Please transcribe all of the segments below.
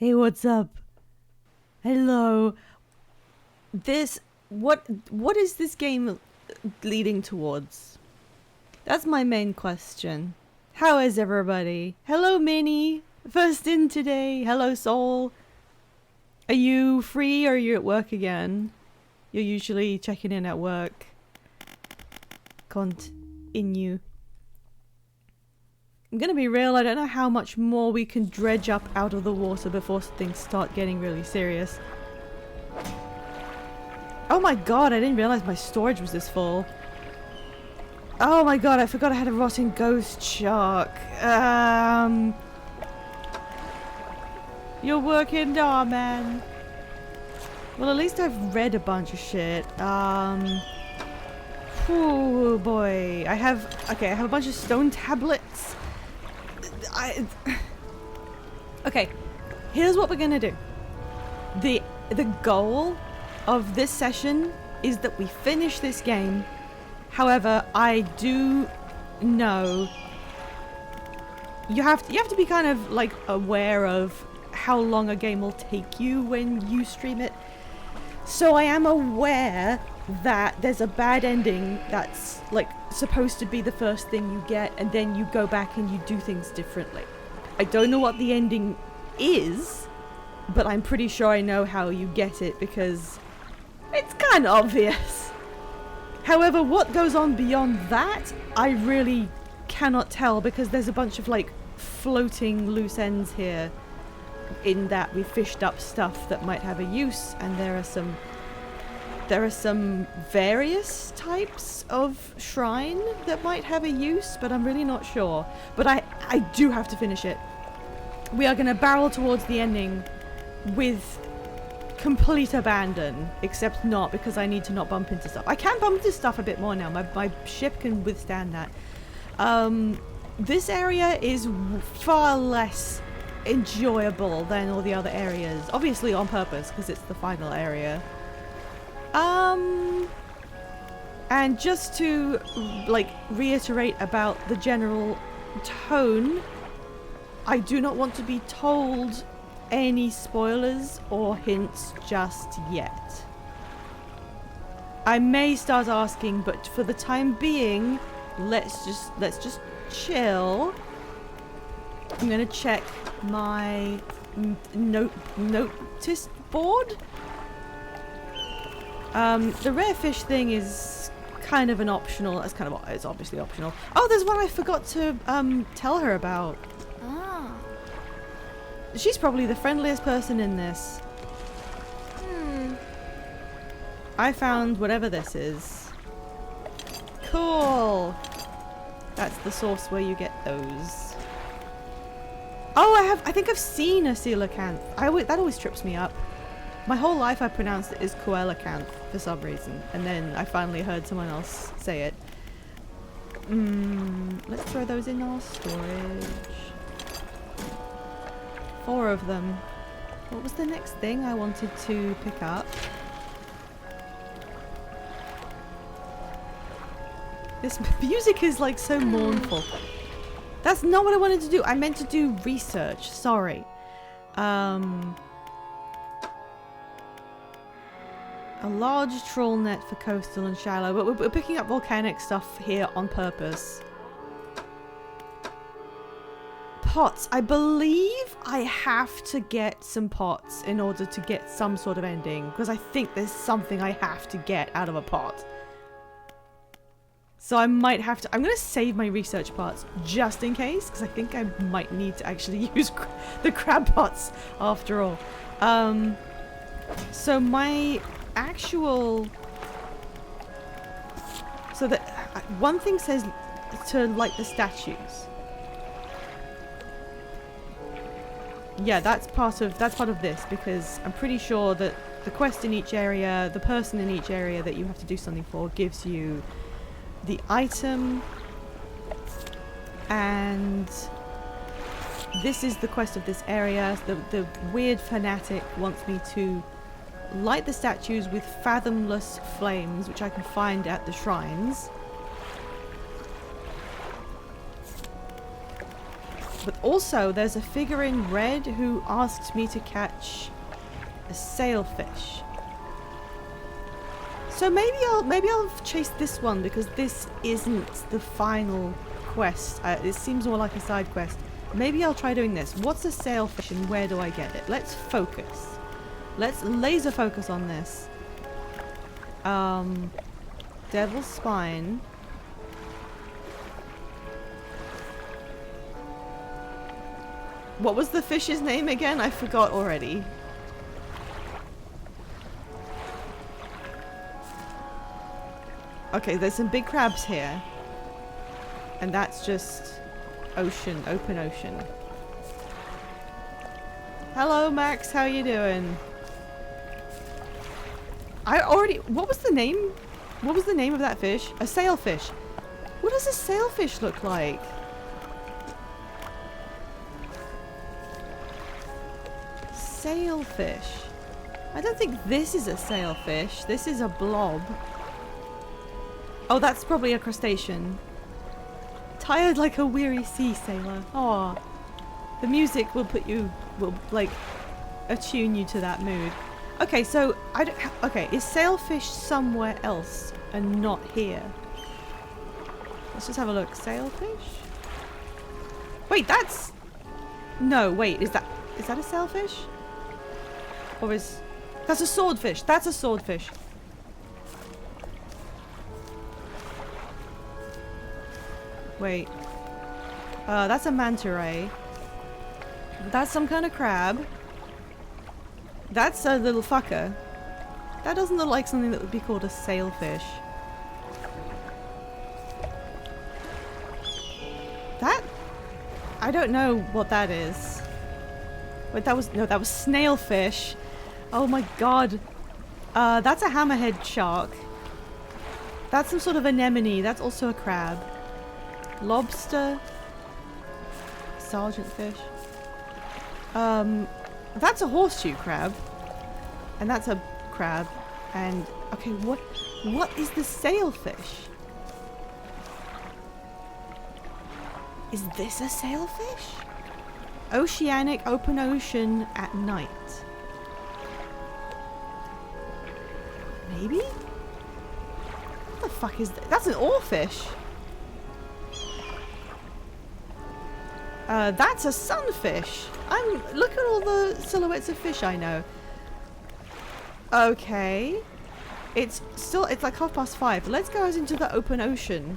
Hey, what's up? Hello. What is this game leading towards? That's my main question. How is everybody? Hello, Minnie. First in today. Hello, Soul. Are you free or are you at work again? You're usually checking in at work. Continue. I'm gonna be real, I don't know how much more we can dredge up out of the water before things start getting really serious. Oh my god, I didn't realize my storage was this full. Oh my god, I forgot I had a rotting ghost shark. You're working, nah, man. Well, at least I've read a bunch of shit. Oh boy. I have a bunch of stone tablets. Okay, here's what we're gonna do. The goal of this session is that we finish this game. However, I do know you have to be kind of like aware of how long a game will take you when you stream it. So I am aware that there's a bad ending that's like supposed to be the first thing you get, and then you go back and you do things differently. I don't know what the ending is, but I'm pretty sure I know how you get it because it's kind of obvious. However, what goes on beyond that, I really cannot tell because there's a bunch of like floating loose ends here in that we fished up stuff that might have a use, and there are some various types of shrine that might have a use, but I'm really not sure. But I do have to finish it. We are going to barrel towards the ending with complete abandon, except not because I need to not bump into stuff. I can bump into stuff a bit more now. My ship can withstand that. This area is far less enjoyable than all the other areas. Obviously on purpose, because it's the final area. And just to like reiterate about the general tone, I do not want to be told any spoilers or hints just yet. I may start asking, but for the time being, let's just chill. I'm gonna check my notice board. The rare fish thing is kind of an optional. It's obviously optional. Oh, there's one I forgot to tell her about. Ah. She's probably the friendliest person in this. I found whatever this is. Cool. That's the source where you get those. Oh, I think I've seen a coelacanth. That always trips me up. My whole life I pronounced it as coelacanth for some reason, and then I finally heard someone else say it. Let's throw those in our storage. 4 of them. What was the next thing I wanted to pick up? This music is like so mournful. That's not what I wanted to do. I meant to do research. Sorry. A large trawl net for coastal and shallow, but we're picking up volcanic stuff here on purpose. Pots. I believe I have to get some pots in order to get some sort of ending, because I think there's something I have to get out of a pot. So I might have to... I'm going to save my research parts just in case, because I think I might need to actually use the crab pots after all. So my actual... So that one thing says to light the statues. Yeah, that's part of this, because I'm pretty sure that the quest in each area, the person in each area that you have to do something for, gives you the item, and this is the quest of this area. The weird fanatic wants me to light the statues with fathomless flames, which I can find at the shrines. But also, there's a figure in red who asked me to catch a sailfish. So maybe I'll chase this one because this isn't the final quest. It seems more like a side quest. Maybe I'll try doing this. What's a sailfish and where do I get it? Let's focus. Let's laser focus on this. Devil's Spine. What was the fish's name again? I forgot already. Okay, there's some big crabs here. And that's just ocean, open ocean. Hello, Max. How you doing? What was the name? What was the name of that fish? A sailfish. What does a sailfish look like? Sailfish. I don't think this is a sailfish. This is a blob. Oh, that's probably a crustacean. Tired like a weary sea sailor. Aw. The music will like attune you to that mood. Okay, so okay, is sailfish somewhere else and not here? Let's just have a look. Sailfish? Wait, that's... No, wait, is that a sailfish? Or is... That's a swordfish. That's a swordfish. Wait. That's a manta ray. That's some kind of crab. That's a little fucker. That doesn't look like something that would be called a sailfish. That? I don't know what that is. Wait, that was snailfish. Oh my god. That's a hammerhead shark. That's some sort of anemone. That's also a crab. Lobster. Sergeant fish. That's a horseshoe crab. And that's a crab. And okay, what is the sailfish? Is this a sailfish? Oceanic, open ocean at night. Maybe? What the fuck is that? That's an oarfish. That's a sunfish. Look at all the silhouettes of fish I know. Okay. It's like 5:30. Let's go out into the open ocean.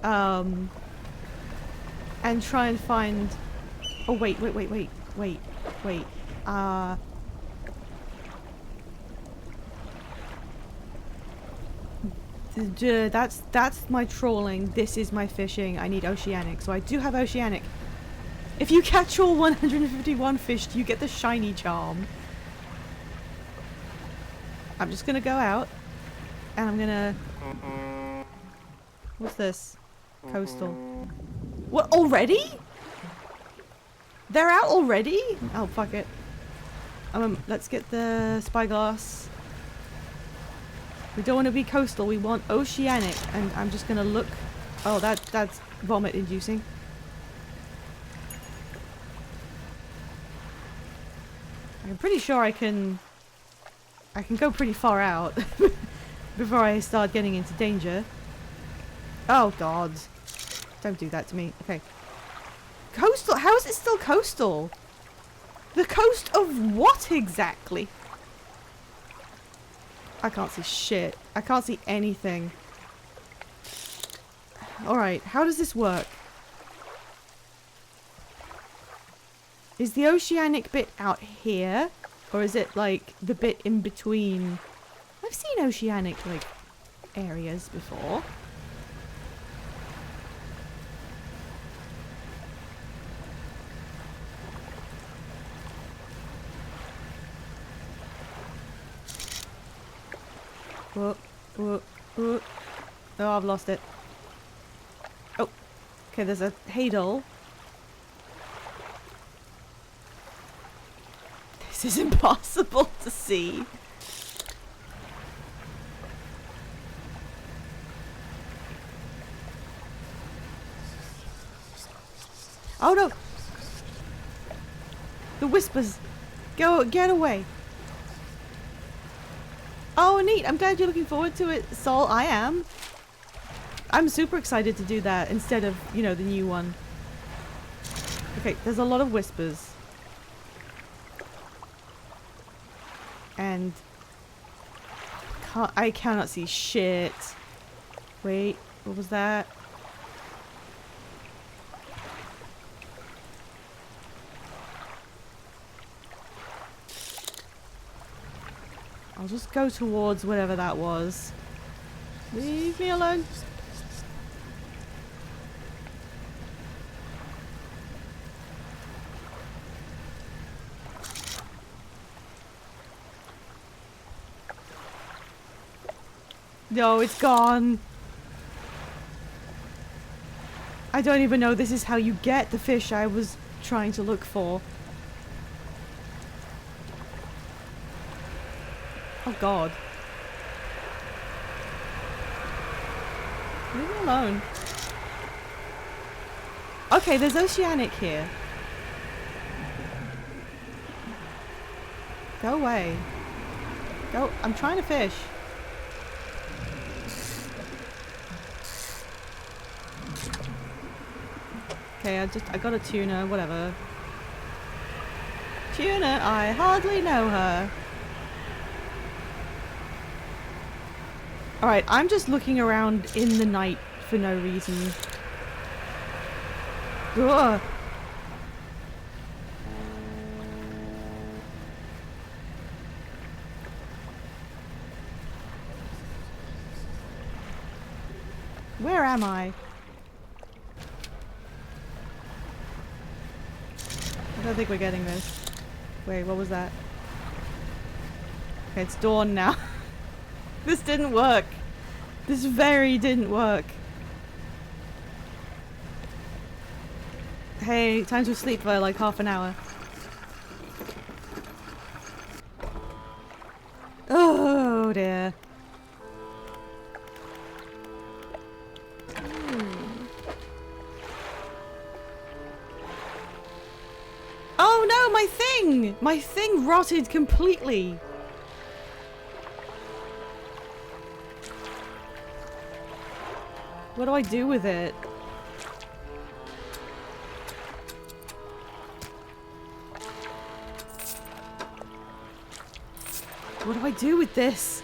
And try and find... Oh, wait. That's my trawling. This is my fishing. I need oceanic. So I do have oceanic. If you catch all 151 fish, you get the shiny charm. I'm just gonna go out. And I'm gonna... What's this? Coastal. What, already? They're out already? Oh, fuck it. Let's get the spyglass. We don't want to be coastal, we want oceanic. And I'm just gonna look... Oh, that's vomit inducing. I'm pretty sure I can go pretty far out before I start getting into danger. Oh god. Don't do that to me. Okay. Coastal? How is it still coastal? The coast of what exactly? I can't see shit. I can't see anything. Alright, how does this work? Is the oceanic bit out here? Or is it like the bit in between? I've seen oceanic like areas before. Whoa. Oh, I've lost it. Oh. Okay, there's a hadal. This is impossible to see. Oh no! The whispers. Get away. Oh, neat. I'm glad you're looking forward to it, Sol. I am. I'm super excited to do that instead of, you know, the new one. Okay, there's a lot of whispers. And I cannot see shit. Wait, what was that? I'll just go towards whatever that was. Leave me alone. No, it's gone. I don't even know this is how you get the fish I was trying to look for. Oh god. Leave me alone. Okay, there's oceanic here. Go away. Go. I'm trying to fish. Okay, I got a tuna, whatever. Tuna, I hardly know her. Alright, I'm just looking around in the night for no reason. Ugh. Where am I? I don't think we're getting this. Wait, what was that? Okay, it's dawn now. This didn't work. This very didn't work. Hey, time to sleep for like half an hour. Oh dear. Oh no, my thing! My thing rotted completely. What do I do with it? What do I do with this?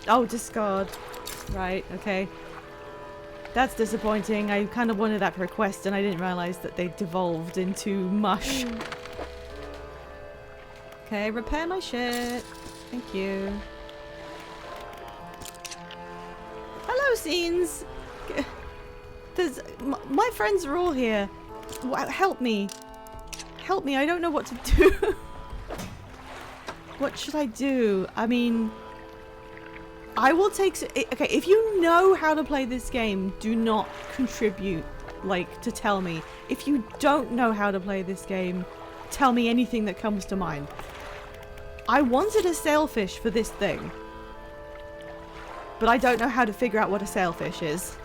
Oh, discard. Right, okay. That's disappointing. I kind of wanted that for a quest and I didn't realize that they devolved into mush. Okay, repair my shit. Thank you. Hello, scenes. My friends are all here. Help me. Help me, I don't know what to do. What should I do? I mean, I will take... Okay, if you know how to play this game, do not contribute, like, to tell me. If you don't know how to play this game, tell me anything that comes to mind. I wanted a sailfish for this thing, but I don't know how to figure out what a sailfish is.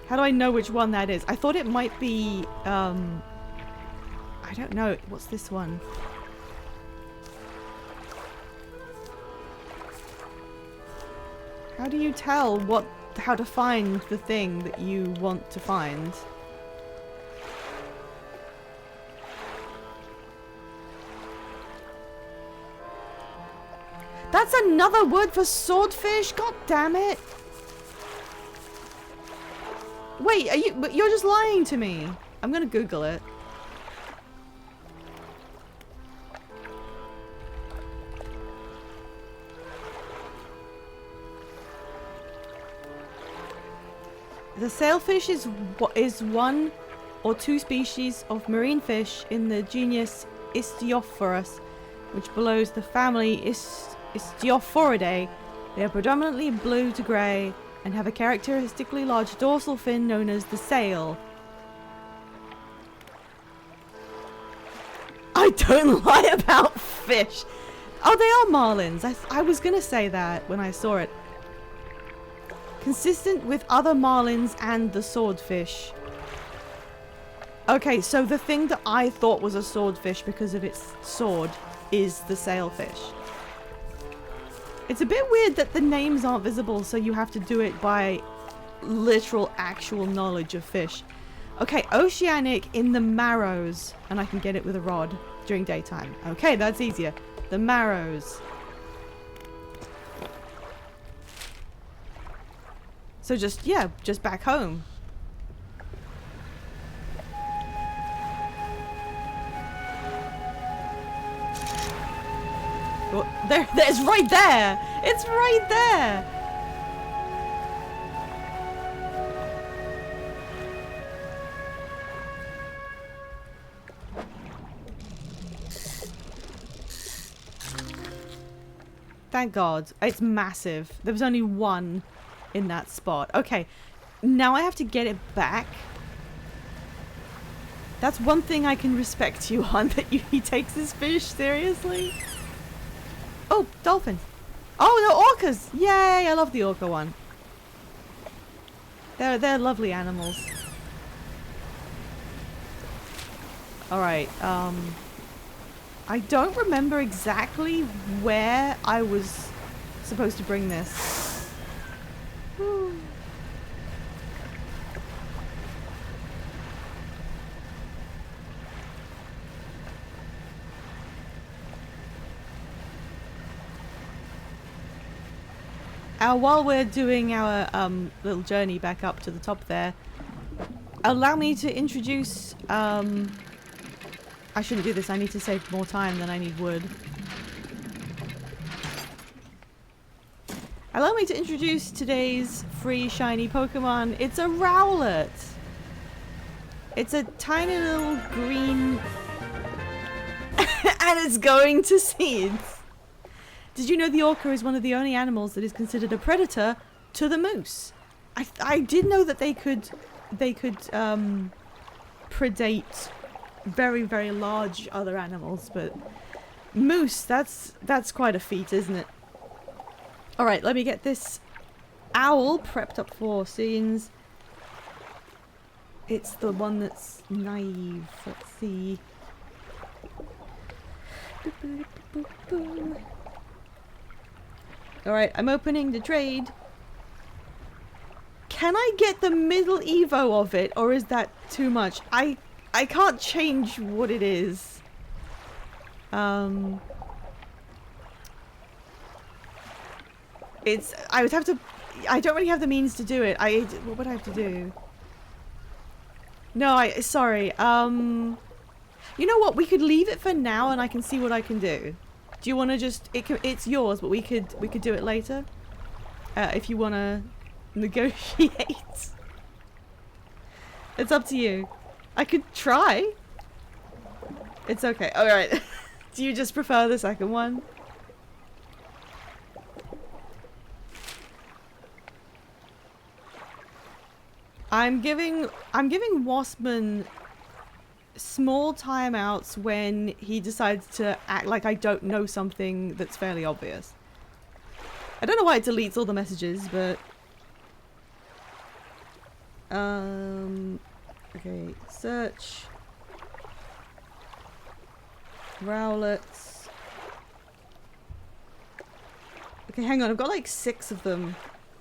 How do I know which one that is? I thought it might be, I don't know. What's this one? How do you tell how to find the thing that you want to find? That's another word for swordfish? God damn it. Wait, you're just lying to me. I'm gonna Google it. The sailfish is one or two species of marine fish in the genus Istiophorus, which belongs to the family Istiophoridae. They are predominantly blue to grey and have a characteristically large dorsal fin known as the sail. I don't lie about fish. Oh, they are marlins. I was gonna say that when I saw it. Consistent with other marlins and the swordfish. Okay, so the thing that I thought was a swordfish because of its sword is the sailfish. It's a bit weird that the names aren't visible, so you have to do it by literal actual knowledge of fish. Okay, oceanic in the Marrows, and I can get it with a rod during daytime. Okay, that's easier. The Marrows. So just, yeah, just back home. Oh, there's right there! It's right there! Thank God. It's massive. There was only one in that spot. Okay, now I have to get it back. That's one thing I can respect you on, that he takes his fish seriously. Oh, dolphins. Oh, no, orcas. Yay, I love the orca one. They're lovely animals. Alright, I don't remember exactly where I was supposed to bring this. Whew. While we're doing our little journey back up to the top there, allow me to introduce... I shouldn't do this, I need to save more time than I need wood. Allow me to introduce today's free shiny Pokemon. It's a Rowlet! It's a tiny little green... and it's going to seeds! Did you know the orca is one of the only animals that is considered a predator to the moose? I did know that they could predate very, very large other animals, but moose, that's quite a feat, isn't it? Alright, let me get this owl prepped up for scenes. It's the one that's naive. Let's see. Alright, I'm opening the trade. Can I get the middle evo of it, or is that too much? I can't change what it is. I would have to... I don't really have the means to do it. What would I have to do? No, sorry. You know what? We could leave it for now and I can see what I can do. Do you want to just... It's yours, but we could do it later. If you want to negotiate. It's up to you. I could try. It's okay. Alright. Do you just prefer the second one? I'm giving Waspman small timeouts when he decides to act like I don't know something that's fairly obvious. I don't know why it deletes all the messages, but... Okay, search. Rowlets. Okay, hang on, I've got like 6 of them.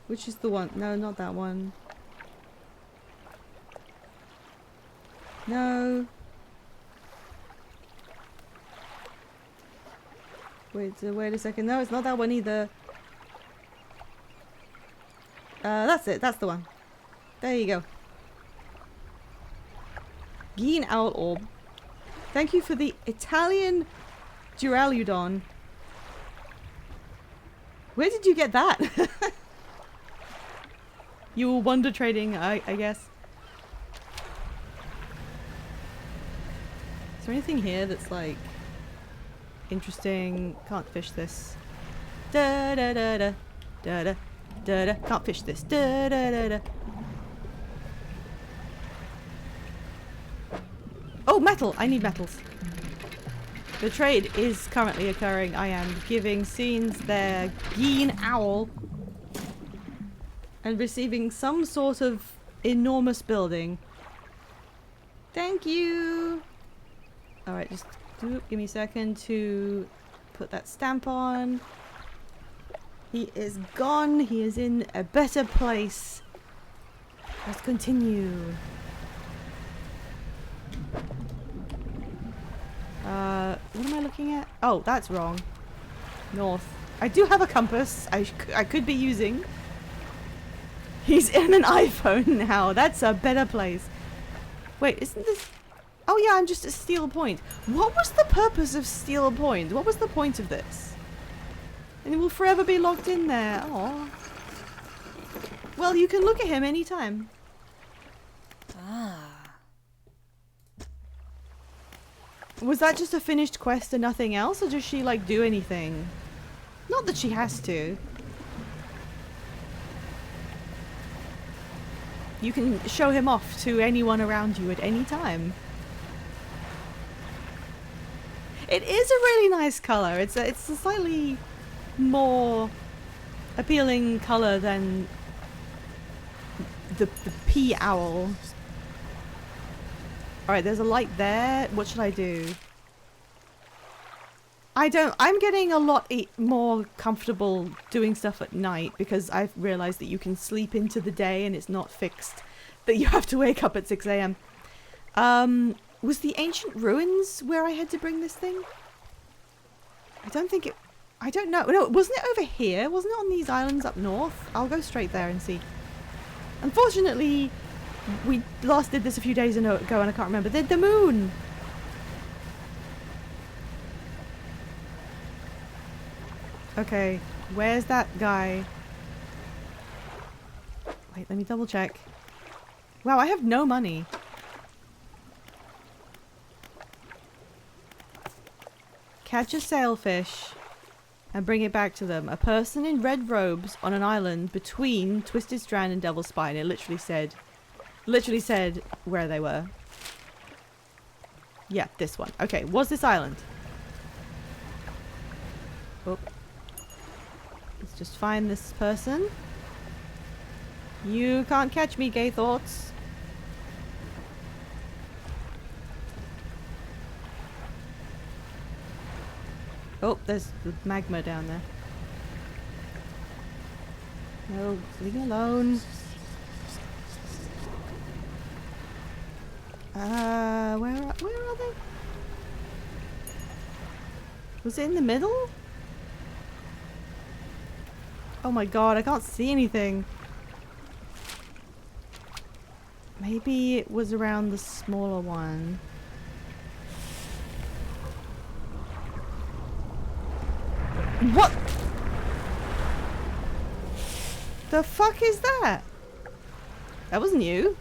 Which is the one? No, not that one. No. Wait a second. No, it's not that one either. That's it. That's the one. There you go. Geen Owl Orb. Thank you for the Italian Duraludon. Where did you get that? You were wonder trading, I guess. Is there anything here that's like interesting? Can't fish this. Da da da da da da da da. Can't fish this. Da da da da. Oh, metal! I need metals. The trade is currently occurring. I am giving scenes their Geen Owl and receiving some sort of enormous building. Thank you. Alright, just give me a second to put that stamp on. He is gone. He is in a better place. Let's continue. What am I looking at? Oh, that's wrong. North. I do have a compass I could be using. He's in an iPhone now. That's a better place. Wait, isn't this... Oh yeah, I'm just at Steel Point. What was the purpose of Steel Point? What was the point of this? And he will forever be locked in there. Oh. Well, you can look at him anytime. Ah. Was that just a finished quest and nothing else? Or does she, like, do anything? Not that she has to. You can show him off to anyone around you at any time. It is a really nice color. It's a slightly more appealing color than the pea owl. Alright, there's a light there. What should I do? I'm getting a lot more comfortable doing stuff at night because I've realized that you can sleep into the day and it's not fixed that you have to wake up at 6 a.m. Was the ancient ruins where I had to bring this thing? I don't know. No, wasn't it over here? Wasn't it on these islands up north? I'll go straight there and see. Unfortunately, we last did this a few days ago and I can't remember. The moon! Okay, where's that guy? Wait, let me double check. Wow, I have no money. Catch a sailfish and bring it back to them. A person in red robes on an island between Twisted Strand and Devil's Spine. It literally said where they were. Yeah, this one. Okay, what's this island? Oh. Let's just find this person. You can't catch me, gay thoughts. Oh, there's the magma down there. No, leave me alone. Where are they? Was it in the middle? Oh my god, I can't see anything. Maybe it was around the smaller one. What? The fuck is that? That was new.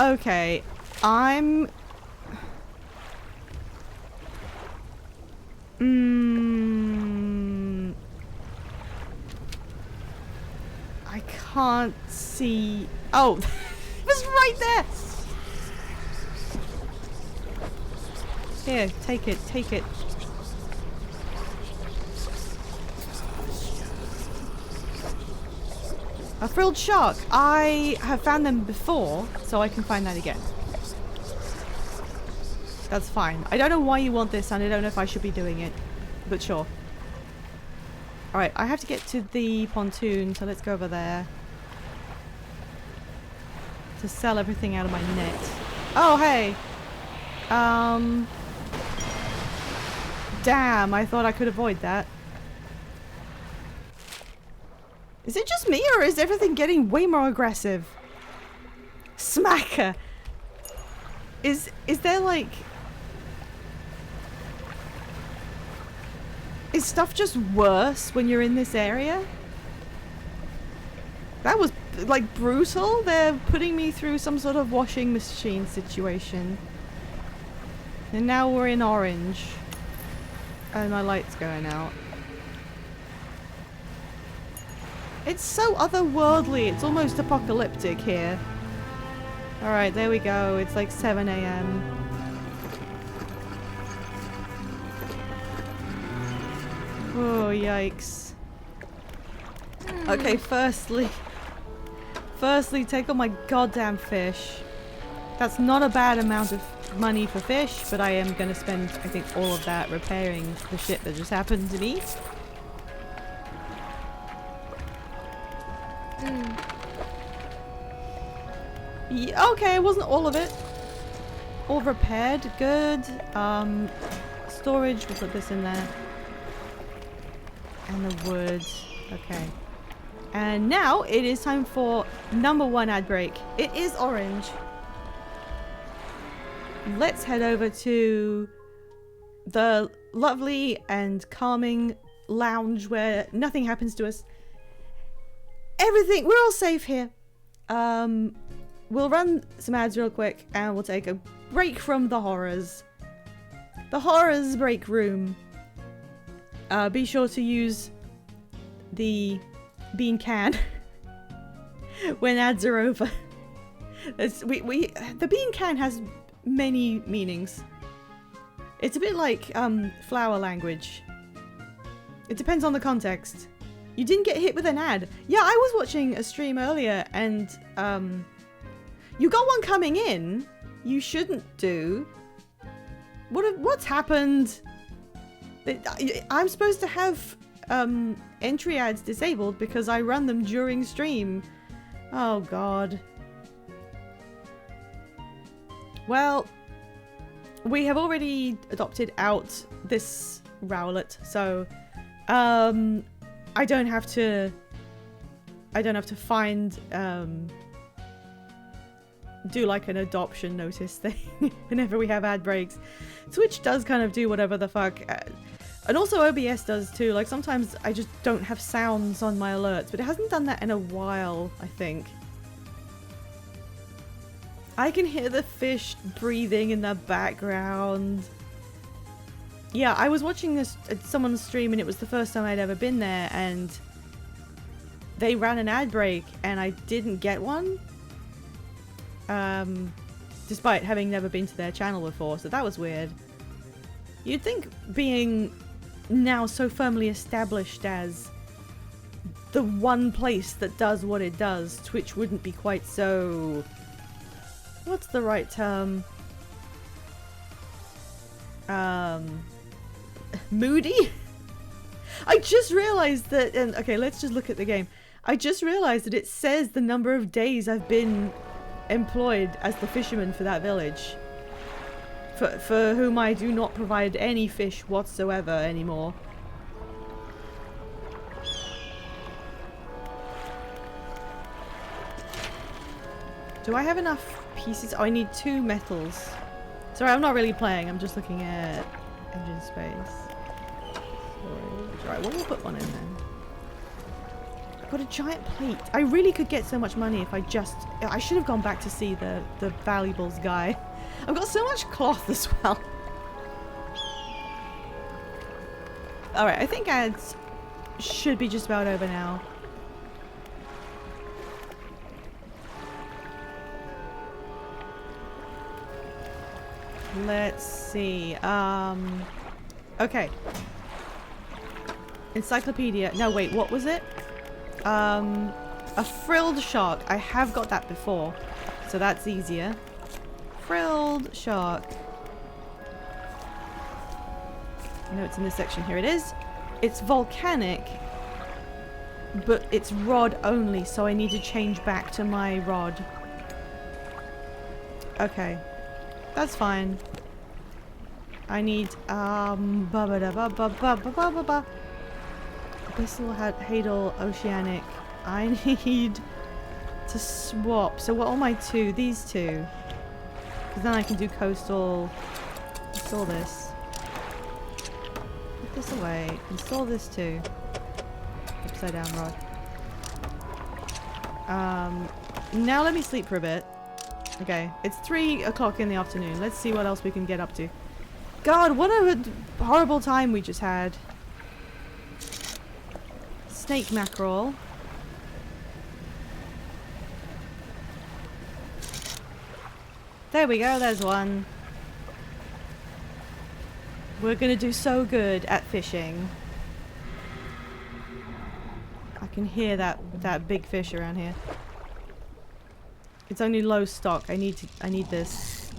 Okay, I can't see. Oh, it was right there. Here, take it, take it. A frilled shark. I have found them before, so I can find that again. That's fine. I don't know why you want this, and I don't know if I should be doing it, but sure. Alright, I have to get to the pontoon, so let's go over there. To sell everything out of my net. Oh, hey! Damn, I thought I could avoid that. Is it just me, or is everything getting way more aggressive? Smacker! Is there like... Is stuff just worse when you're in this area? That was, like, brutal. They're putting me through some sort of washing machine situation. And now we're in orange. And my light's going out. It's so otherworldly. It's almost apocalyptic here. Alright, there we go. It's like 7 a.m. Oh, yikes. Okay, firstly, take all my goddamn fish. That's not a bad amount of money for fish, but I am gonna spend, I think, all of that repairing the shit that just happened to me. Yeah, okay, it wasn't all of it. All repaired, good. Storage, we'll put this in there. And the wood, okay. And now it is time for number 1 ad break. It is orange. Let's head over to the lovely and calming lounge where nothing happens to us. Everything, we're all safe here. We'll run some ads real quick and we'll take a break from the horrors. The horrors break room. Be sure to use the bean can when ads are over. The bean can has many meanings. It's a bit like flower language. It depends on the context. You didn't get hit with an ad. Yeah, I was watching a stream earlier and you got one coming in. You shouldn't do. What's happened? I'm supposed to have entry ads disabled because I run them during stream. Oh god. Well, we have already adopted out this rowlet, so I don't have to find do like an adoption notice thing whenever we have ad breaks. Twitch does kind of do whatever the fuck, and also OBS does too. Like sometimes I just don't have sounds on my alerts, but it hasn't done that in a while, I think. I can hear the fish breathing in the background. Yeah, I was watching this someone's stream and it was the first time I'd ever been there, and they ran an ad break and I didn't get one. Despite having never been to their channel before, so that was weird. You'd think being now so firmly established as the one place that does what it does, Twitch wouldn't be quite so... What's the right term? Moody? I just realized that, and okay, let's just look at the game. I just realized that it says the number of days I've been employed as the fisherman for that village. For whom I do not provide any fish whatsoever anymore. Do I have enough pieces? Oh, I need 2 metals. Sorry, I'm not really playing. I'm just looking at engine space. Alright, well, we'll put one in then. I've got a giant plate. I really could get so much money if I just... I should have gone back to see the valuables guy. I've got so much cloth as well. Alright, I think ads should be just about over now. Let's see. Okay. Encyclopedia. No, wait, what was it? A frilled shark. I have got that before, so that's easier. Frilled shark. I know it's in this section. Here it is. It's volcanic, but it's rod only, so I need to change back to my rod. Okay. That's fine. I need Abyssal, Hadal, Oceanic. I need to swap. So what are my 2? These 2. Because then I can do coastal. Install this. Put this away. Install this too. Upside down rod. Now let me sleep for a bit. Okay, it's 3 o'clock in the afternoon. Let's see what else we can get up to. God, what a horrible time we just had. Snake mackerel. There we go, there's one. We're gonna do so good at fishing. can hear that big fish around here. It's only low stock. I need this.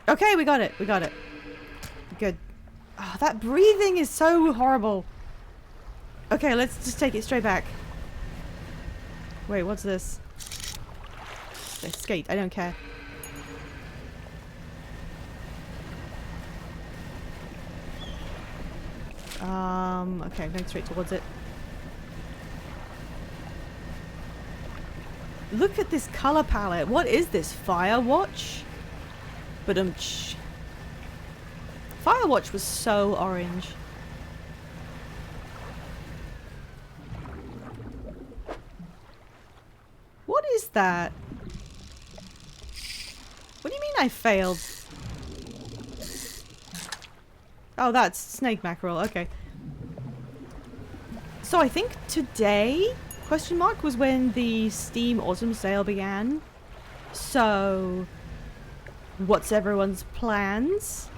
Okay, we got it. We got it. Good. Oh, that breathing is so horrible. Okay, let's just take it straight back. Wait, what's this? Skate. I don't care. Okay, I'm going straight towards it. Look at this color palette. What is this? Firewatch? But Firewatch was so orange. What is that? What do you mean I failed? Oh, that's snake mackerel. Okay. So I think today, question mark, was when the Steam Autumn sale began. So, what's everyone's plans?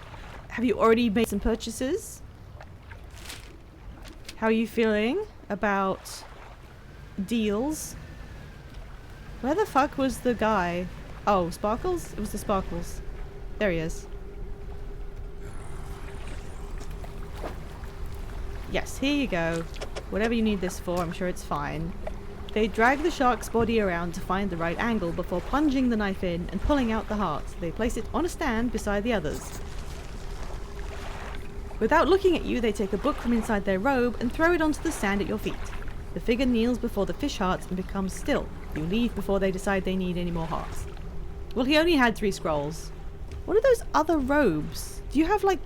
Have you already made some purchases? How are you feeling about deals? Where the fuck was the guy? Oh, Sparkles? It was the Sparkles. There he is. Yes, here you go. Whatever you need this for, I'm sure it's fine. They drag the shark's body around to find the right angle before plunging the knife in and pulling out the heart. They place it on a stand beside the others. Without looking at you, they take a book from inside their robe and throw it onto the sand at your feet. The figure kneels before the fish hearts and becomes still. You leave before they decide they need any more hearts. Well, he only had 3 scrolls. What are those other robes? Do you have, like,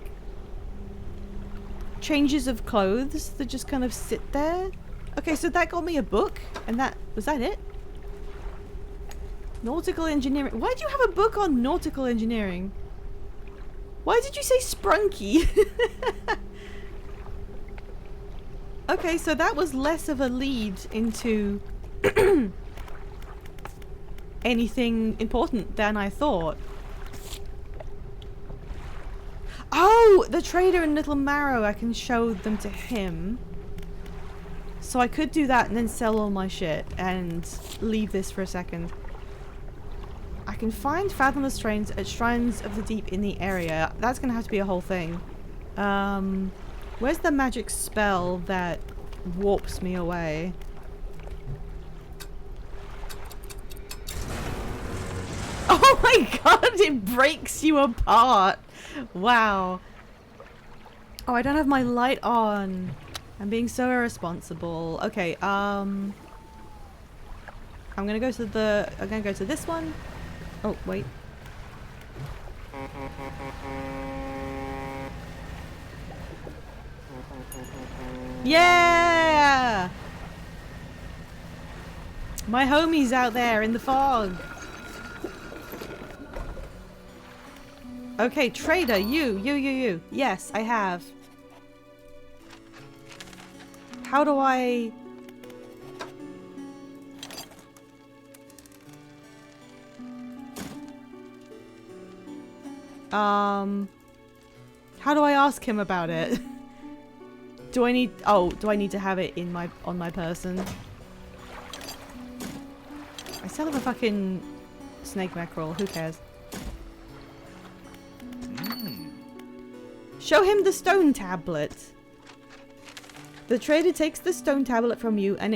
changes of clothes that just kind of sit there? Okay, so that got me a book, and was that it? Nautical engineering. Why do you have a book on nautical engineering? Why did you say sprunky? Okay, so that was less of a lead into anything important than I thought. Oh, the trader in Little Marrow, I can show them to him. So I could do that and then sell all my shit and leave this for a second. I can find fathomless shrines at Shrines of the Deep in the area. That's going to have to be a whole thing. Where's the magic spell that warps me away? Oh my god, it breaks you apart. Wow. Oh, I don't have my light on. I'm being so irresponsible. Okay, I'm gonna go to this one. Oh, wait. Yeah! My homie's out there in the fog. Okay, trader, you. Yes, I have. How do I... How do I ask him about it? Do I need to have it in on my person? I still have a fucking snake mackerel, who cares? Show him the stone tablet. The trader takes the stone tablet from you and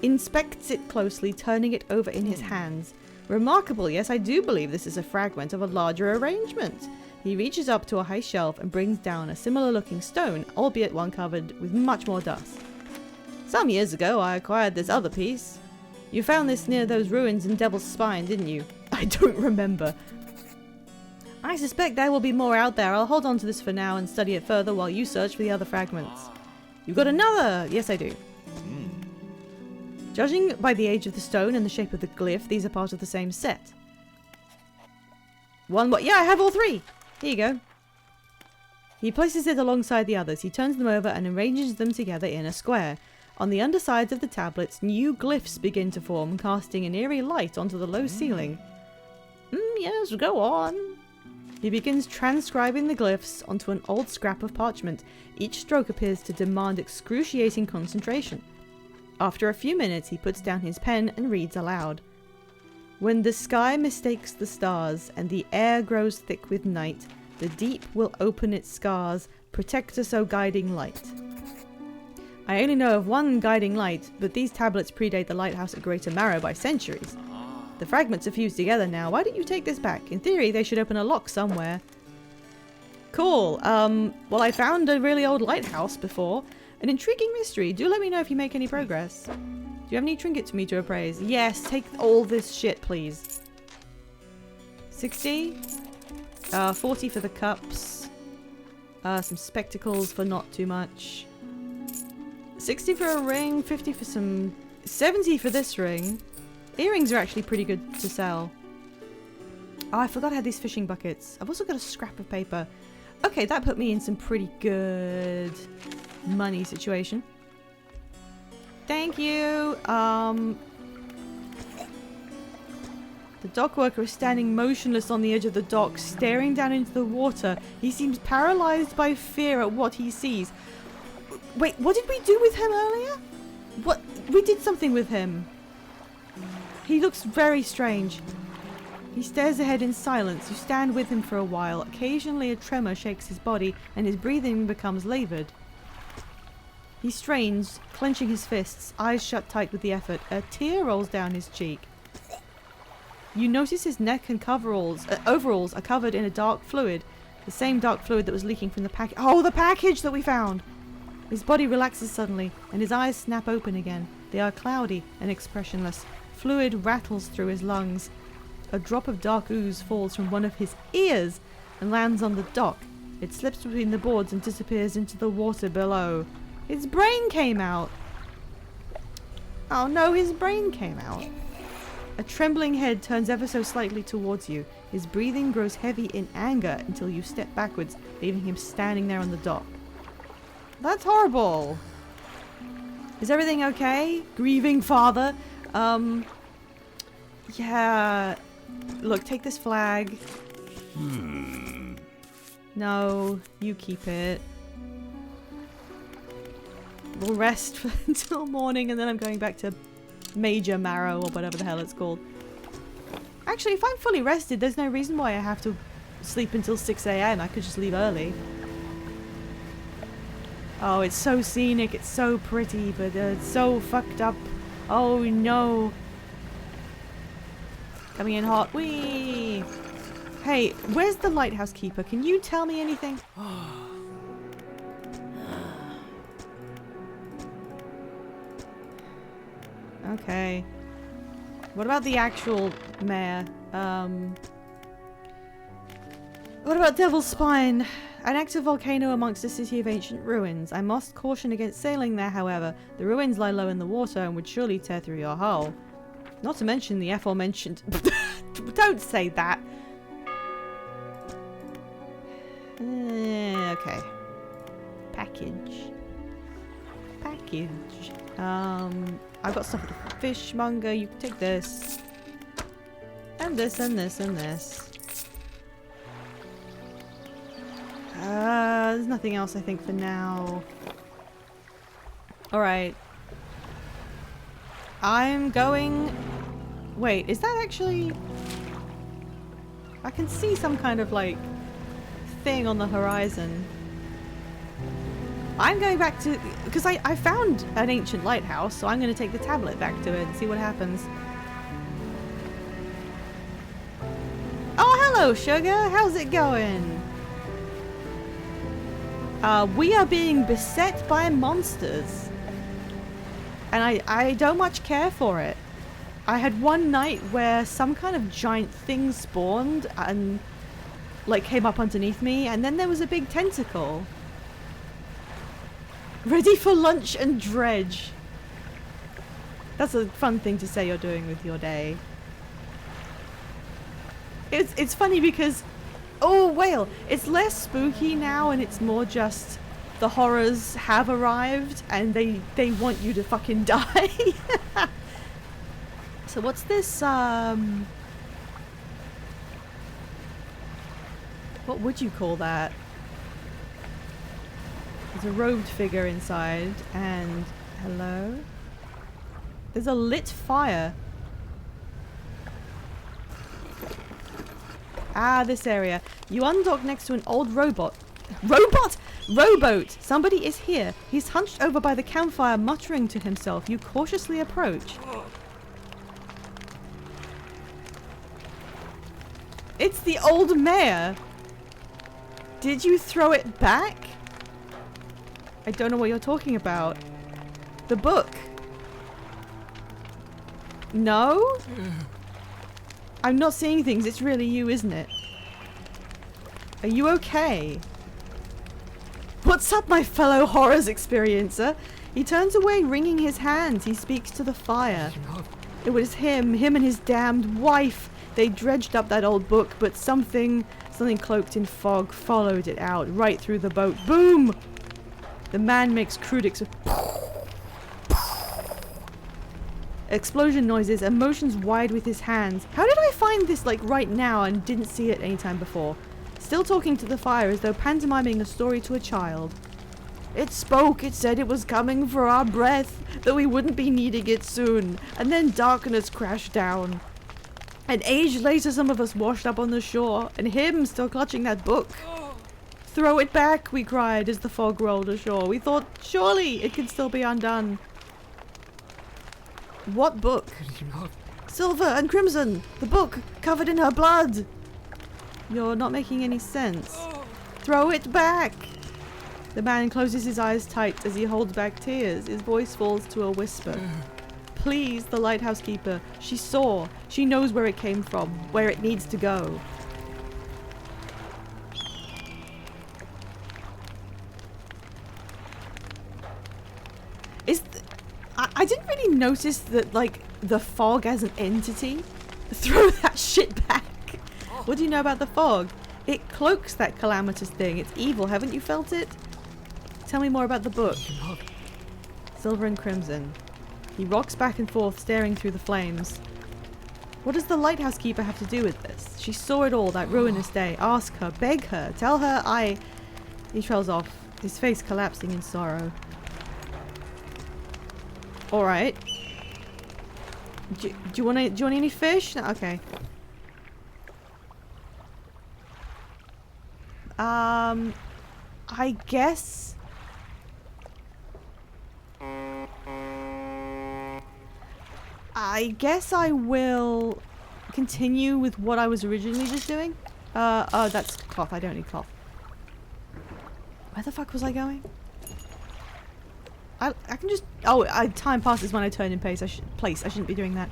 inspects it closely, turning it over in his hands. Remarkable, yes, I do believe this is a fragment of a larger arrangement. He reaches up to a high shelf and brings down a similar looking stone, albeit one covered with much more dust. Some years ago I acquired this other piece. You found this near those ruins in Devil's Spine, didn't you? I don't remember. I suspect there will be more out there. I'll hold on to this for now and study it further while you search for the other fragments. You got another! Yes, I do. Judging by the age of the stone and the shape of the glyph, these are part of the same set. One more. Yeah, I have all 3! Here you go. He places it alongside the others. He turns them over and arranges them together in a square. On the undersides of the tablets, new glyphs begin to form, casting an eerie light onto the low ceiling. Yes, go on. He begins transcribing the glyphs onto an old scrap of parchment. Each stroke appears to demand excruciating concentration. After a few minutes, he puts down his pen and reads aloud. When the sky mistakes the stars and the air grows thick with night, the deep will open its scars. Protect us, O guiding light. I only know of one guiding light, but these tablets predate the lighthouse at Greater Marrow by centuries. The fragments are fused together now. Why don't you take this back? In theory, they should open a lock somewhere. Cool. Well, I found a really old lighthouse before. An intriguing mystery. Do let me know if you make any progress. Do you have any trinkets for me to appraise? Yes, take all this shit, please. 60? 40 for the cups. Some spectacles for not too much. 60 for a ring, 50 for some... 70 for this ring. Earrings are actually pretty good to sell. Oh, I forgot I had these fishing buckets. I've also got a scrap of paper. Okay, that put me in some pretty good money situation. Thank you. The dock worker is standing motionless on the edge of the dock, staring down into the water. He seems paralyzed by fear at what he sees. Wait, what did we do with him earlier? What? We did something with him. He looks very strange. He stares ahead in silence. You stand with him for a while. Occasionally a tremor shakes his body and his breathing becomes laboured. He strains, clenching his fists, eyes shut tight with the effort. A tear rolls down his cheek. You notice his neck and overalls are covered in a dark fluid. The same dark fluid that was leaking from the package. Oh, the package that we found! His body relaxes suddenly, and his eyes snap open again. They are cloudy and expressionless. Fluid rattles through his lungs. A drop of dark ooze falls from one of his ears and lands on the dock. It slips between the boards and disappears into the water below. His brain came out! Oh no, his brain came out. A trembling head turns ever so slightly towards you. His breathing grows heavy in anger until you step backwards, leaving him standing there on the dock. That's horrible! Is everything okay? Grieving father? Yeah. Look, take this flag. No, you keep it. We'll rest until morning and then I'm going back to Major Marrow or whatever the hell it's called. Actually, if I'm fully rested, there's no reason why I have to sleep until 6 AM. I could just leave early. Oh, it's so scenic, it's so pretty, but it's so fucked up. Oh no. Coming in hot. Whee! Hey, where's the lighthouse keeper? Can you tell me anything? Okay. What about the actual mayor? What about Devil's Spine? An active volcano amongst a city of ancient ruins. I must caution against sailing there, however. The ruins lie low in the water and would surely tear through your hull. Not to mention the aforementioned... Don't say that! Okay. Package. I've got stuff at the fishmonger. You can take this. And this, and this, and this. There's nothing else, I think, for now. Alright. I'm going... Wait, is that actually... I can see some kind of, like, thing on the horizon. I'm going back to... Because I found an ancient lighthouse, so I'm going to take the tablet back to it and see what happens. Oh, hello, sugar! How's it going? We are being beset by monsters. And I don't much care for it. I had one night where some kind of giant thing spawned and like came up underneath me, and then there was a big tentacle. Ready for lunch and dredge. That's a fun thing to say you're doing with your day. It's funny because, oh whale, it's less spooky now and it's more just the horrors have arrived and they want you to fucking die. So what's this, What would you call that? There's a robed figure inside, and hello? There's a lit fire. Ah, this area. You undock next to an old robot. Robot! Rowboat! Somebody is here. He's hunched over by the campfire, muttering to himself. You cautiously approach. It's the old mayor! Did you throw it back? I don't know what you're talking about. The book. No? I'm not seeing things. It's really you, isn't it? Are you okay? What's up, my fellow horrors experiencer? He turns away, wringing his hands. He speaks to the fire. It was him and his damned wife. They dredged up that old book, but something cloaked in fog followed it out, right through the boat. Boom! The man makes crude explosion noises, emotions wide with his hands. How did I find this like right now and didn't see it anytime before? Still talking to the fire as though pantomiming a story to a child. It spoke, it said it was coming for our breath, that we wouldn't be needing it soon, and then darkness crashed down. An age later some of us washed up on the shore, and him still clutching that book. Throw it back, we cried as the fog rolled ashore. We thought, surely it could still be undone. What book? Silver and crimson! The book, covered in her blood! You're not making any sense. Throw it back! The man closes his eyes tight as he holds back tears. His voice falls to a whisper. Please, the lighthouse keeper. She saw. She knows where it came from, where it needs to go. I didn't really notice that, like, the fog as an entity. Throw that shit back. What do you know about the fog? It cloaks that calamitous thing. It's evil. Haven't you felt it? Tell me more about the book. Silver and crimson. He rocks back and forth, staring through the flames. What does the lighthouse keeper have to do with this? She saw it all that ruinous day. Ask her. Beg her. Tell her I... He trails off, his face collapsing in sorrow. Alright. Do you want any fish? No, okay. I guess... I guess I will continue with what I was originally just doing. Oh, that's cloth. I don't need cloth. Where the fuck was I going? I can just... Oh, time passes when I turn in place. I shouldn't be doing that.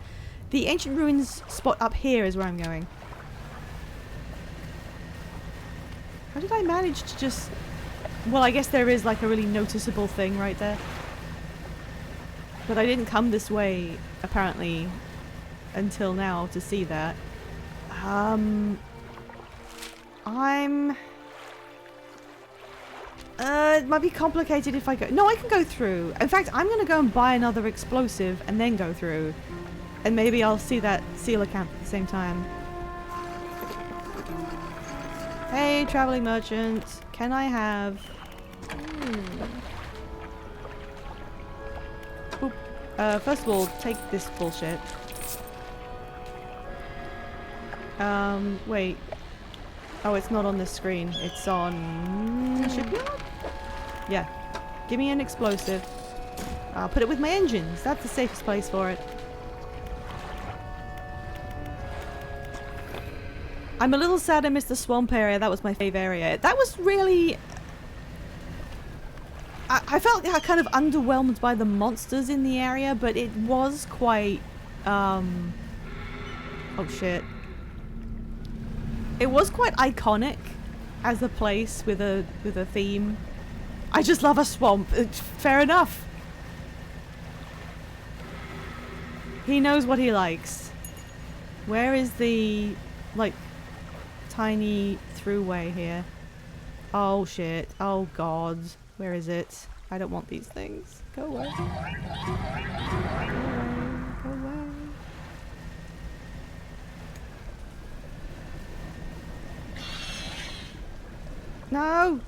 The ancient ruins spot up here is where I'm going. How did I manage to just... Well, I guess there is like a really noticeable thing right there. But I didn't come this way, apparently, until now to see that. It might be complicated if I go... No, I can go through. In fact, I'm going to go and buy another explosive and then go through. And maybe I'll see that sealer camp at the same time. Hey, traveling merchant. Can I have... Boop. First of all, take this bullshit. Wait. Oh, it's not on this screen. It's on... Shipyard? Yeah. Give me an explosive. I'll put it with my engines. That's the safest place for it. I'm a little sad I missed the swamp area. That was my fave area. That was really... I felt kind of underwhelmed by the monsters in the area, but it was quite... Oh shit. It was quite iconic as a place with a theme. I just love a swamp. Fair enough. He knows what he likes. Where is the, like, tiny throughway here? Oh shit. Oh god. Where is it? I don't want these things. Go away. Go away. Go away. No!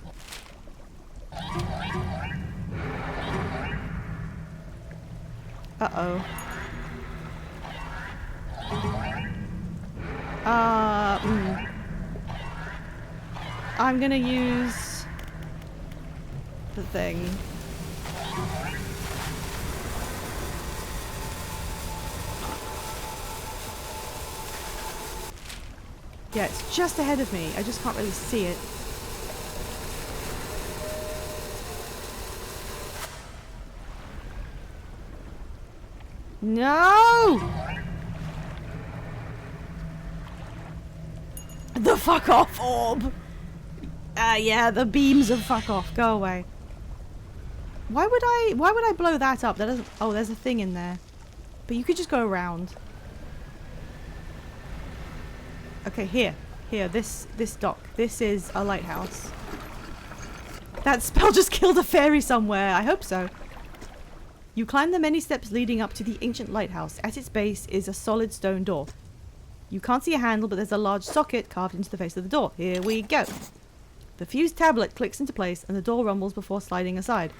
Uh-oh. I'm gonna use the thing. Yeah, it's just ahead of me. I just can't really see it. No! The fuck off orb! Yeah, the beams of fuck off. Go away. Why would I blow that up? That doesn't... Oh, there's a thing in there. But you could just go around. Okay, here. Here, this dock. This is a lighthouse. That spell just killed a fairy somewhere. I hope so. You climb the many steps leading up to the ancient lighthouse. At its base is a solid stone door. You can't see a handle, but there's a large socket carved into the face of the door. Here we go. The fused tablet clicks into place and the door rumbles before sliding aside.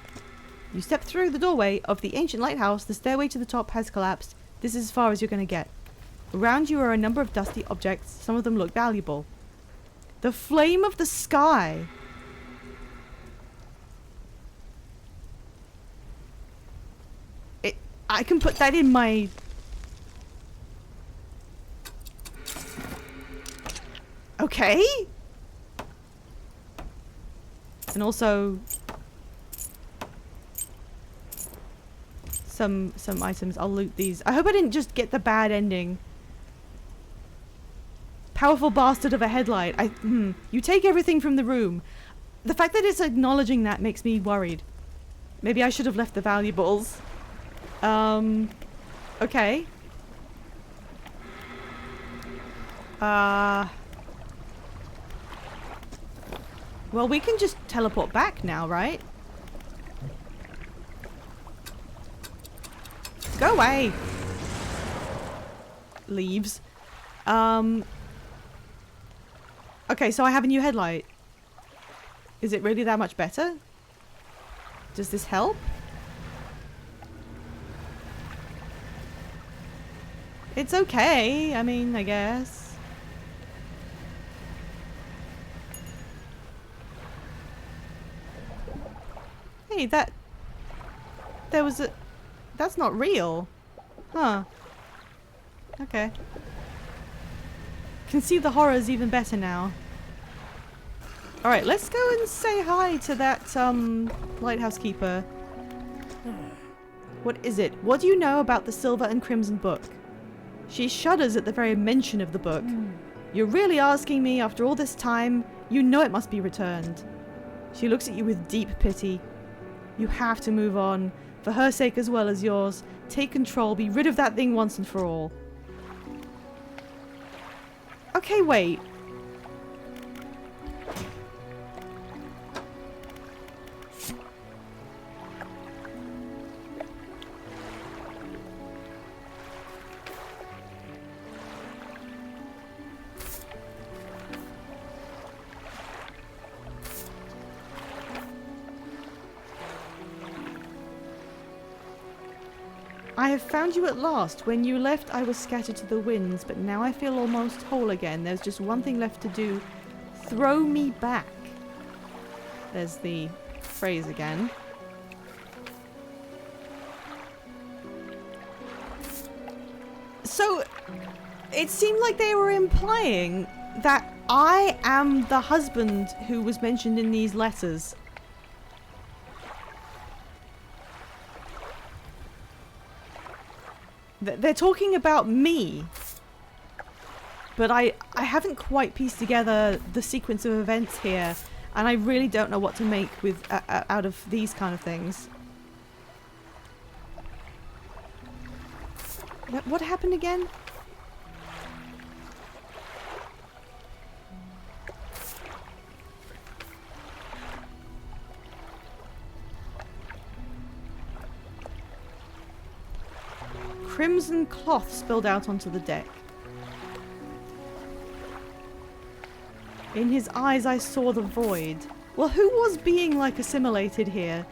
You step through the doorway of the ancient lighthouse. The stairway to the top has collapsed. This is as far as you're going to get. Around you are a number of dusty objects. Some of them look valuable. The flame of the sky. I can put that in my... Okay. And also some items. I'll loot these. I hope I didn't just get the bad ending. Powerful bastard of a headlight. You take everything from the room. The fact that it's acknowledging that makes me worried. Maybe I should have left the valuables. Okay. Well, we can just teleport back now, right? Go away! Leaves. Okay, so I have a new headlight. Is it really that much better? Does this help? It's okay. I mean, I guess. Hey, there was a... That's not real. Huh. Okay. Can see the horrors even better now. Alright, let's go and say hi to that, lighthouse keeper. What is it? What do you know about the Silver and Crimson Book? She shudders at the very mention of the book. You're really asking me after all this time? You know it must be returned. She looks at you with deep pity. You have to move on. For her sake as well as yours. Take control. Be rid of that thing once and for all. Okay, wait. I have found you at last. When you left, I was scattered to the winds, but now I feel almost whole again. There's just one thing left to do. Throw me back. There's the phrase again. So, it seemed like they were implying that I am the husband who was mentioned in these letters. They're talking about me, but I haven't quite pieced together the sequence of events here, and I really don't know what to make with out of these kind of things. What happened again? Crimson cloth spilled out onto the deck. In his eyes I saw the void. Well, who was being, like, assimilated here?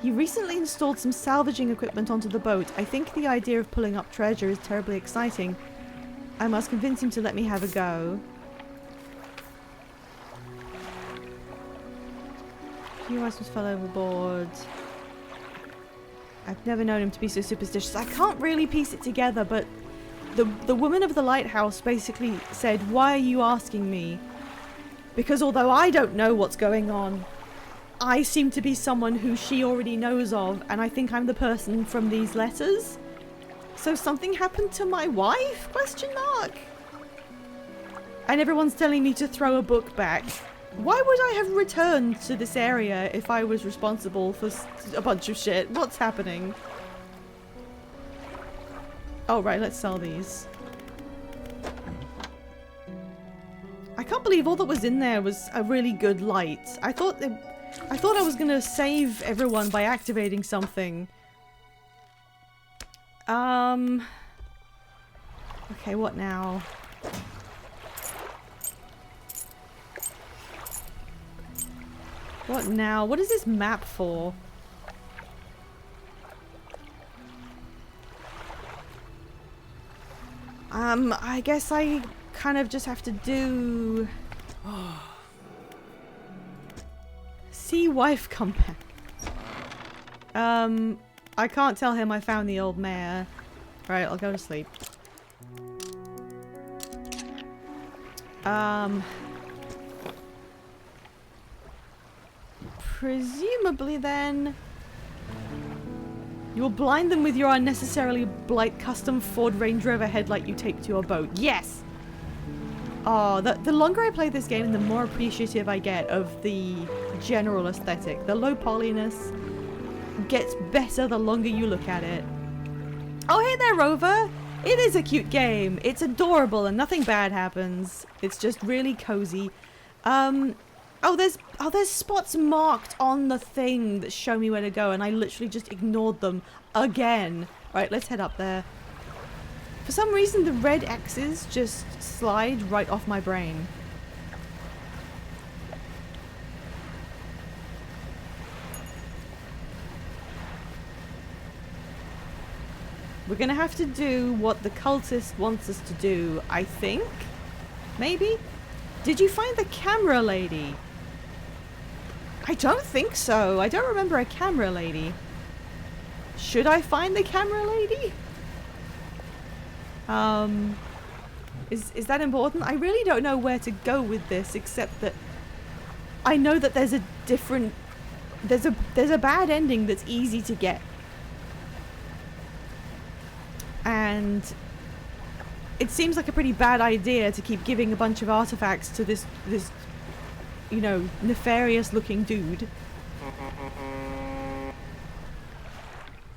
He recently installed some salvaging equipment onto the boat. I think the idea of pulling up treasure is terribly exciting. I must convince him to let me have a go. A few items fell overboard. I've never known him to be so superstitious. I can't really piece it together, but the woman of the lighthouse basically said, "Why are you asking me?" Because although I don't know what's going on, I seem to be someone who she already knows of, and I think I'm the person from these letters. So something happened to my wife? Question mark. And everyone's telling me to throw a book back. Why would I have returned to this area if I was responsible for a bunch of shit? What's happening? Oh, right, let's sell these. I can't believe all that was in there was a really good light. I thought I was gonna save everyone by activating something. Okay, what now? What now? What is this map for? I guess I kind of just have to do... See wife come back. I can't tell him I found the old mare. Right, I'll go to sleep. Presumably then... You will blind them with your unnecessarily bright custom Ford Range Rover headlight you tape to your boat. Yes! Oh, the longer I play this game, the more appreciative I get of the general aesthetic. The low polyness gets better the longer you look at it. Oh, hey there, Rover! It is a cute game. It's adorable and nothing bad happens. It's just really cozy. Oh, there's spots marked on the thing that show me where to go, and I literally just ignored them again. Right, let's head up there. For some reason, the red X's just slide right off my brain. We're gonna have to do what the cultist wants us to do, I think? Maybe? Did you find the camera lady? I don't think so. I don't remember a camera lady. Should I find the camera lady? Is that important? I really don't know where to go with this, except that I know that there's a different... There's a bad ending that's easy to get. And it seems like a pretty bad idea to keep giving a bunch of artifacts to this you know, nefarious looking dude.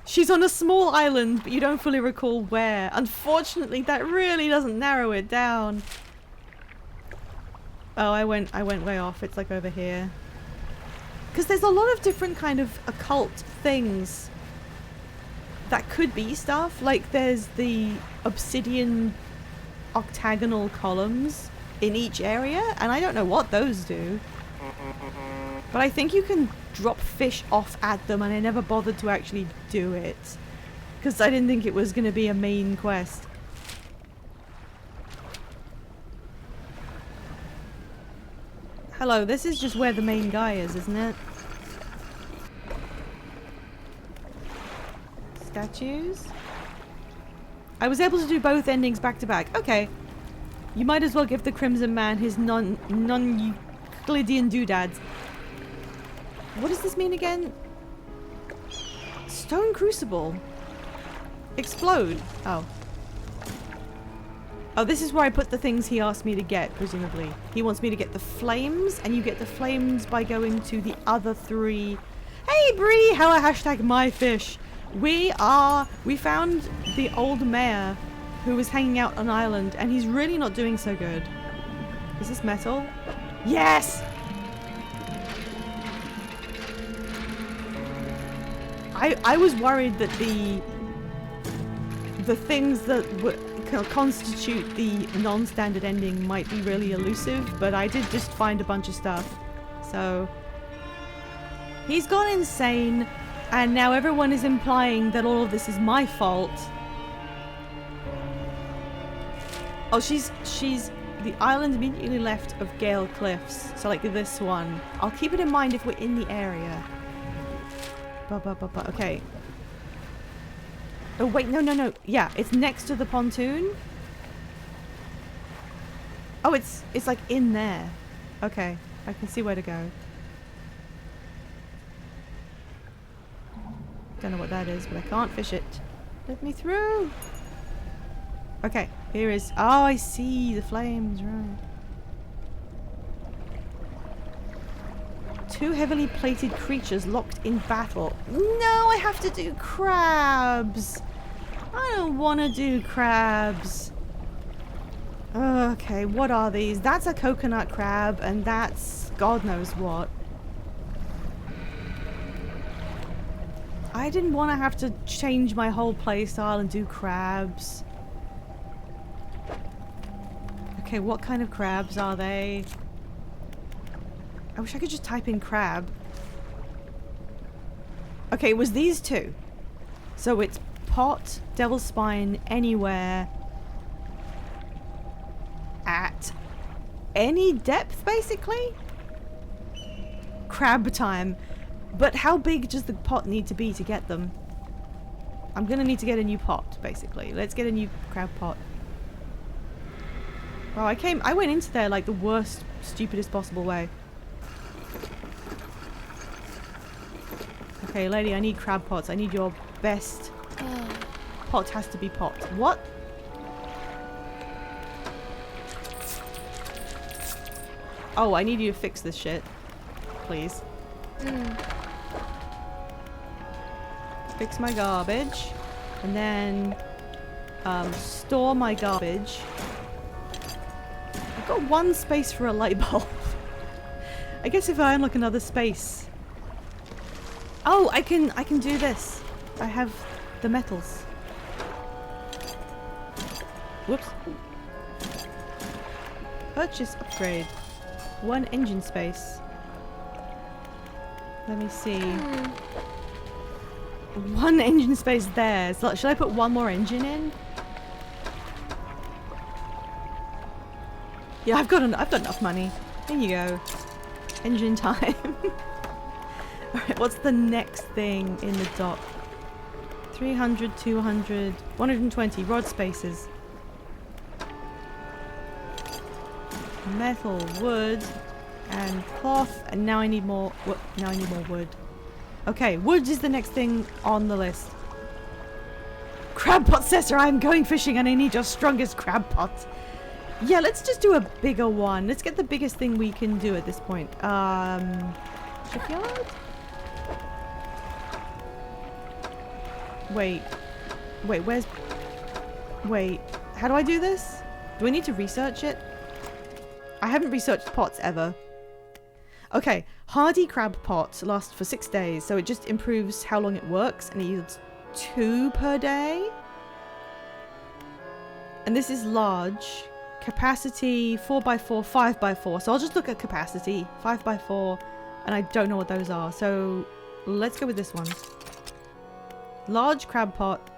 She's on a small island, but you don't fully recall where. Unfortunately, that really doesn't narrow it down. Oh, I went way off. It's like over here. Because there's a lot of different kind of occult things that could be stuff. Like there's the obsidian octagonal columns in each area, and I don't know what those do. But I think you can drop fish off at them, and I never bothered to actually do it. Because I didn't think it was going to be a main quest. Hello, this is just where the main guy is, isn't it? Statues? I was able to do both endings back to back. Okay. You might as well give the Crimson Man his non-Euclidean doodads. What does this mean again? Stone crucible. Explode. Oh. Oh, this is where I put the things he asked me to get, presumably. He wants me to get the flames, and you get the flames by going to the other three. Hey, Bree! How are #myfish? We found the old mayor who was hanging out on an island, and he's really not doing so good. Is this metal? Yes! I was worried that the things that constitute the non-standard ending might be really elusive, but I did just find a bunch of stuff. So he's gone insane, and now everyone is implying that all of this is my fault. Oh, she's the island immediately left of Gale Cliffs, so like this one. I'll keep it in mind if we're in the area. Okay. Oh wait, no. Yeah, it's next to the pontoon. Oh, it's like in there. Okay, I can see where to go. Don't know what that is, but I can't fish it. Let me through. Okay, here is... Oh, I see the flames, right. 2 heavily plated creatures locked in battle. No, I have to do crabs. I don't want to do crabs. Okay, what are these? That's a coconut crab, and that's God knows what. I didn't want to have to change my whole playstyle and do crabs. Okay, what kind of crabs are they? I wish I could just type in crab. Okay, it was these 2. So it's pot, devil's spine, anywhere, at any depth, basically? Crab time. But how big does the pot need to be to get them? I'm gonna need to get a new pot, basically. Let's get a new crab pot. Oh, I went into there like the worst, stupidest possible way. Okay, lady, I need crab pots. I need your best. Pot has to be pot. What? Oh, I need you to fix this shit. Please. Fix my garbage. And then store my garbage. I've got 1 space for a light bulb. I guess if I unlock another space. Oh, I can do this. I have the metals. Whoops. Purchase upgrade. 1 engine space. Let me see. 1 engine space there. So should I put 1 more engine in? Yeah, I've got enough money. There you go. Engine time. Alright, what's the next thing in the dock? 300, 200, 120 rod spaces. Metal, wood, and cloth, and now I need more. Now I need more wood. Okay, wood is the next thing on the list. Crab pot, Cesar, I'm going fishing and I need your strongest crab pot. Yeah, let's just do a bigger one. Let's get the biggest thing we can do at this point. Shipyard? Wait, where's... Wait, how do I do this? Do I need to research it? I haven't researched pots ever. Okay, hardy crab pot lasts for 6 days, so it just improves how long it works, and it yields 2 per day. And this is large. Capacity 4x4, 5x4. So I'll just look at capacity 5x4, and I don't know what those are. So let's go with this one. Large crab pot.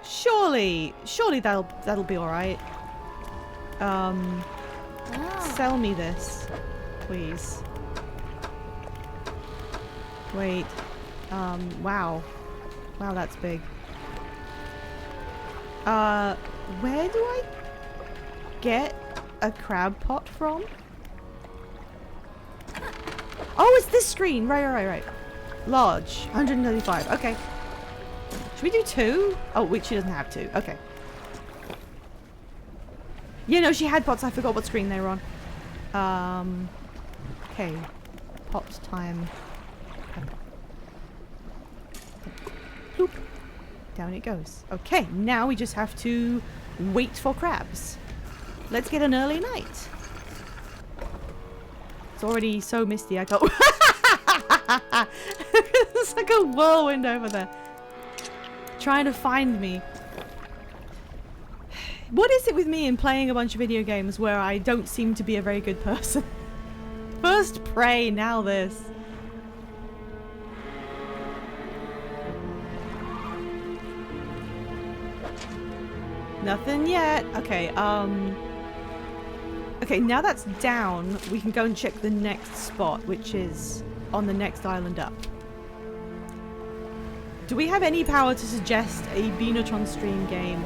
Surely that'll be all right. Sell me this, please. Wait. Wow, that's big. Where do I get a crab pot from? Oh, it's this screen. Right. Large, 135. Okay. Should we do 2? Oh, wait, she doesn't have 2. Okay. Yeah, no, she had pots. I forgot what screen they were on. Okay. Pot time. Boop. Down it goes. Okay, now we just have to wait for crabs. Let's get an early night. It's already so misty, I can't... It's like a whirlwind over there. trying to find me. What is it with me in playing a bunch of video games where I don't seem to be a very good person? First prey, now this. Nothing yet. Okay, okay, now that's down, we can go and check the next spot, which is on the next island up. Do we have any power to suggest a Beanotron stream game?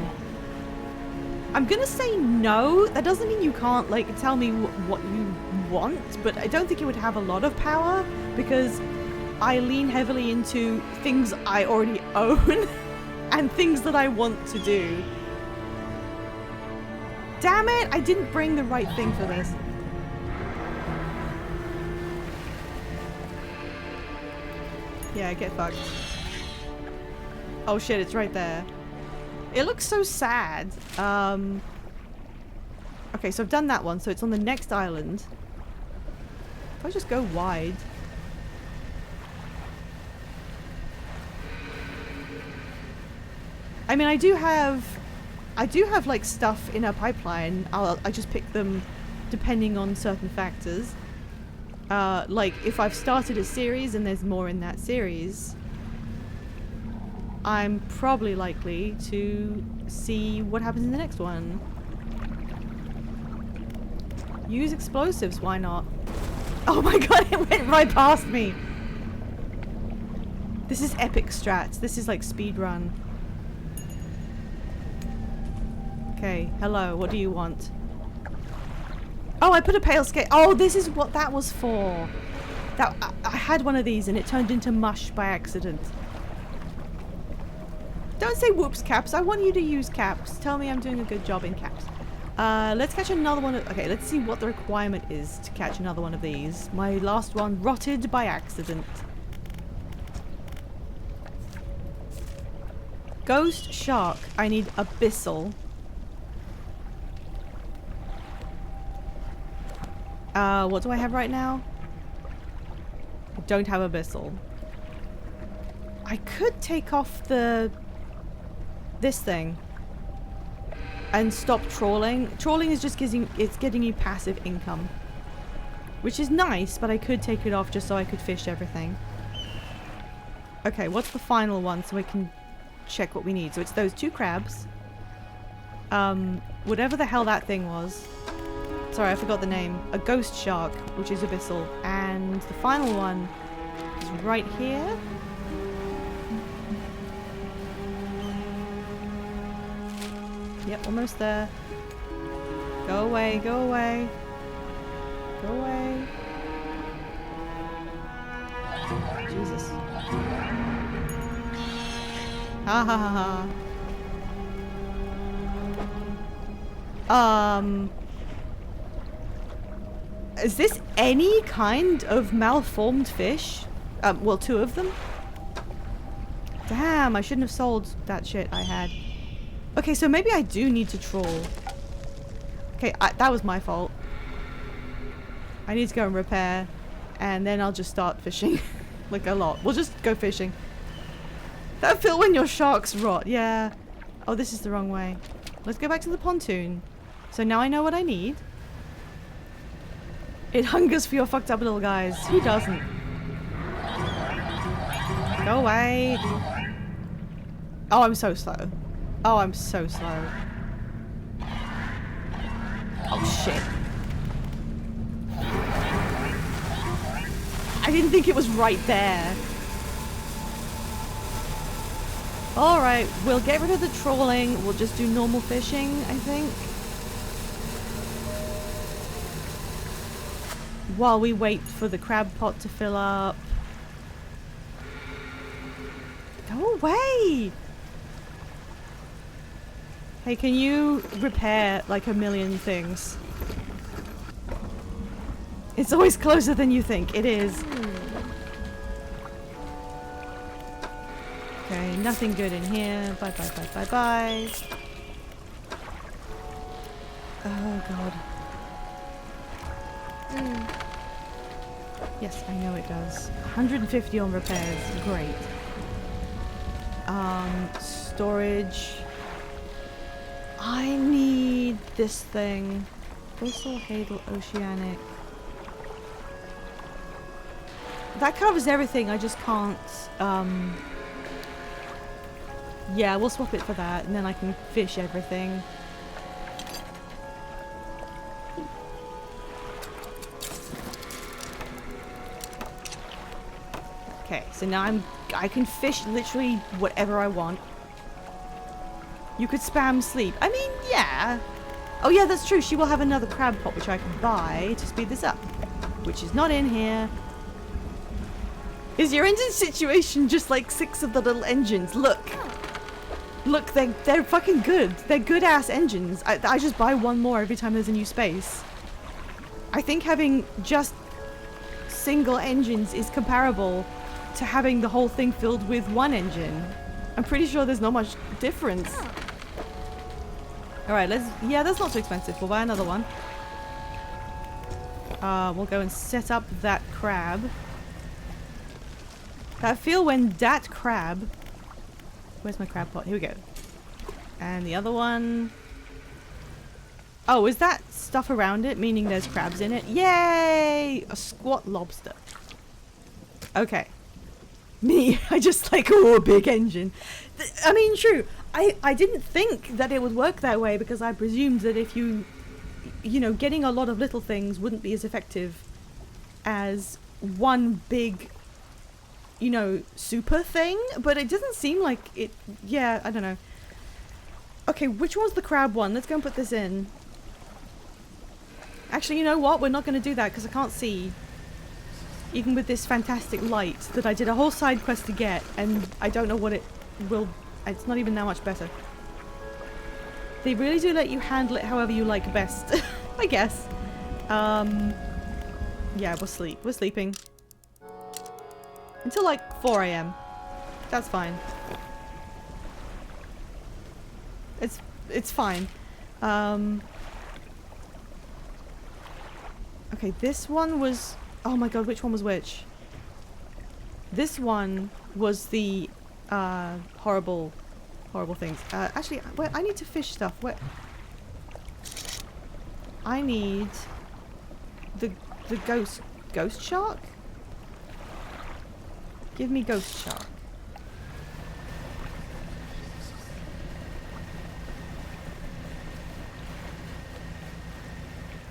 I'm gonna say no. That doesn't mean you can't, like, tell me what you want, but I don't think it would have a lot of power because I lean heavily into things I already own and things that I want to do. Damn it! I didn't bring the right thing for this. Yeah, get fucked. Oh shit, it's right there. It looks so sad. Okay, so I've done that one, so it's on the next island. If I just go wide. I mean, I do have like stuff in a pipeline. I just pick them depending on certain factors. Like if I've started a series and there's more in that series, I'm probably likely to see what happens in the next one. Use explosives, why not? Oh my god, it went right past me! This is epic strats. This is like speedrun. Okay, hello, what do you want? Oh, I put a pale scale. Oh, this is what that was for. I had one of these and it turned into mush by accident. Don't say whoops, Caps. I want you to use Caps. Tell me I'm doing a good job in Caps. Let's catch another one. Okay, let's see what the requirement is to catch another one of these. My last one rotted by accident. Ghost shark. I need abyssal. What do I have right now? I don't have abyssal. I could take off this thing and stop trawling. Trawling is just getting you passive income, which is nice, but I could take it off just so I could fish everything. Okay, what's the final one so we can check what we need? So it's those 2 crabs. Whatever the hell that thing was. Sorry, I forgot the name. A ghost shark, which is abyssal. And the final one is right here. Yep, almost there. Go away, go away. Go away. Jesus. Ha ha ha ha. Is this any kind of malformed fish? Well, 2 of them. Damn, I shouldn't have sold that shit I had. Okay, so maybe I do need to trawl. Okay, that was my fault. I need to go and repair, and then I'll just start fishing. Like a lot. We'll just go fishing. That feel when your sharks rot, yeah. Oh, this is the wrong way. Let's go back to the pontoon. So now I know what I need. It hungers for your fucked up little guys. Who doesn't? Go away. Oh, I'm so slow. Oh, I'm so slow. Oh, shit. I didn't think it was right there. Alright, we'll get rid of the trawling. We'll just do normal fishing, I think. While we wait for the crab pot to fill up. Go away! Hey, can you repair like a million things? It's always closer than you think. It is. Okay, nothing good in here. Bye bye bye bye bye. Oh god. Yes, I know it does. 150 on repairs. Great. storage. I need this thing. Thistle, Hadal, Oceanic. That covers everything, I just can't, yeah, we'll swap it for that, and then I can fish everything. Okay, so now I can fish literally whatever I want. You could spam sleep. I mean, yeah. Oh yeah, that's true. She will have another crab pot which I can buy to speed this up, which is not in here. Is your engine situation just like 6 of the little engines? Look. Look, they're fucking good. They're good ass engines. I just buy one more every time there's a new space. I think having just single engines is comparable to having the whole thing filled with one engine. I'm pretty sure there's not much difference. Alright, yeah, that's not too expensive. We'll buy another one. We'll go and set up that crab. I feel when that crab... Where's my crab pot? Here we go. And the other one... Oh, is that stuff around it? Meaning there's crabs in it? Yay! A squat lobster. Okay. Me, I just like, oh, a big engine. I mean, true. I didn't think that it would work that way because I presumed that if you know, getting a lot of little things wouldn't be as effective as one big, you know, super thing. But it doesn't seem like it. Yeah, I don't know. Okay, which one's the crab one? Let's go and put this in. Actually, you know what? We're not going to do that because I can't see. Even with this fantastic light that I did a whole side quest to get, and I don't know what it will... It's not even that much better. They really do let you handle it however you like best, I guess. Yeah, we're sleeping. Until like 4 AM. That's fine. It's fine. Okay, this one was... Oh my god, which one was which? This one was the horrible things. Actually, wait, I need to fish stuff. Where? I need the ghost shark? Give me ghost shark.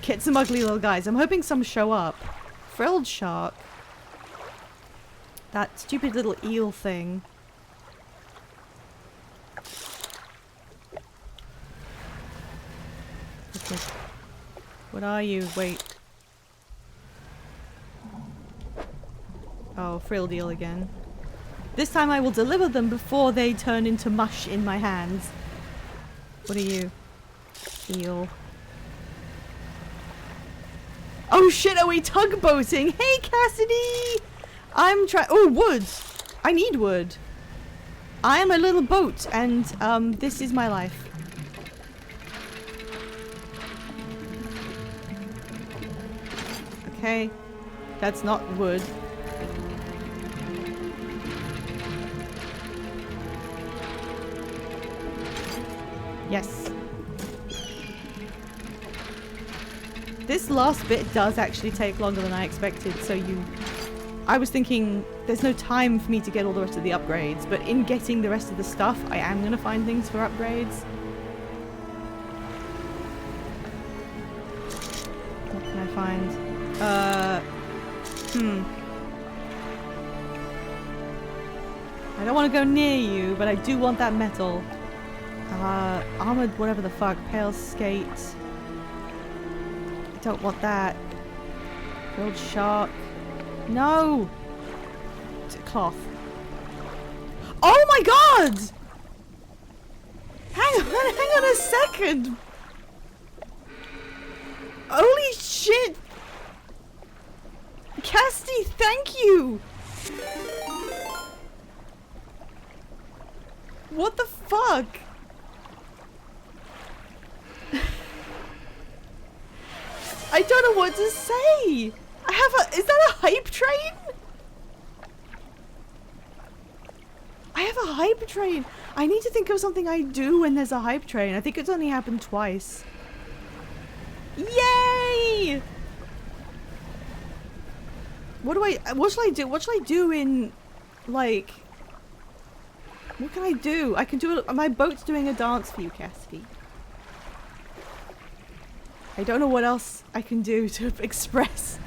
Get some ugly little guys. I'm hoping some show up. Frilled shark. That stupid little eel thing. Okay. What are you? Wait. Oh, frilled eel again. This time I will deliver them before they turn into mush in my hands. What are you? Eel. Oh shit, are we tugboating? Hey Cassidy! I'm trying- oh, wood! I need wood. I am a little boat and this is my life. Okay. That's not wood. Yes. This last bit does actually take longer than I expected, so I was thinking there's no time for me to get all the rest of the upgrades, but in getting the rest of the stuff, I am going to find things for upgrades. What can I find? I don't want to go near you, but I do want that metal. Armored whatever the fuck. Pale skate. I don't want that. Grilled shark. No! Cloth. Oh my god! Hang on a second! Holy shit! Casty, thank you! What the fuck? I don't know what to say! Is that a hype train? I I have a hype train. I need to think of something I do when there's a hype train. I think it's only happened twice. Yay! What should I do? What should I do in, like, what can I do? I can do my boat's doing a dance for you, Cassidy. I don't know what else I can do to express.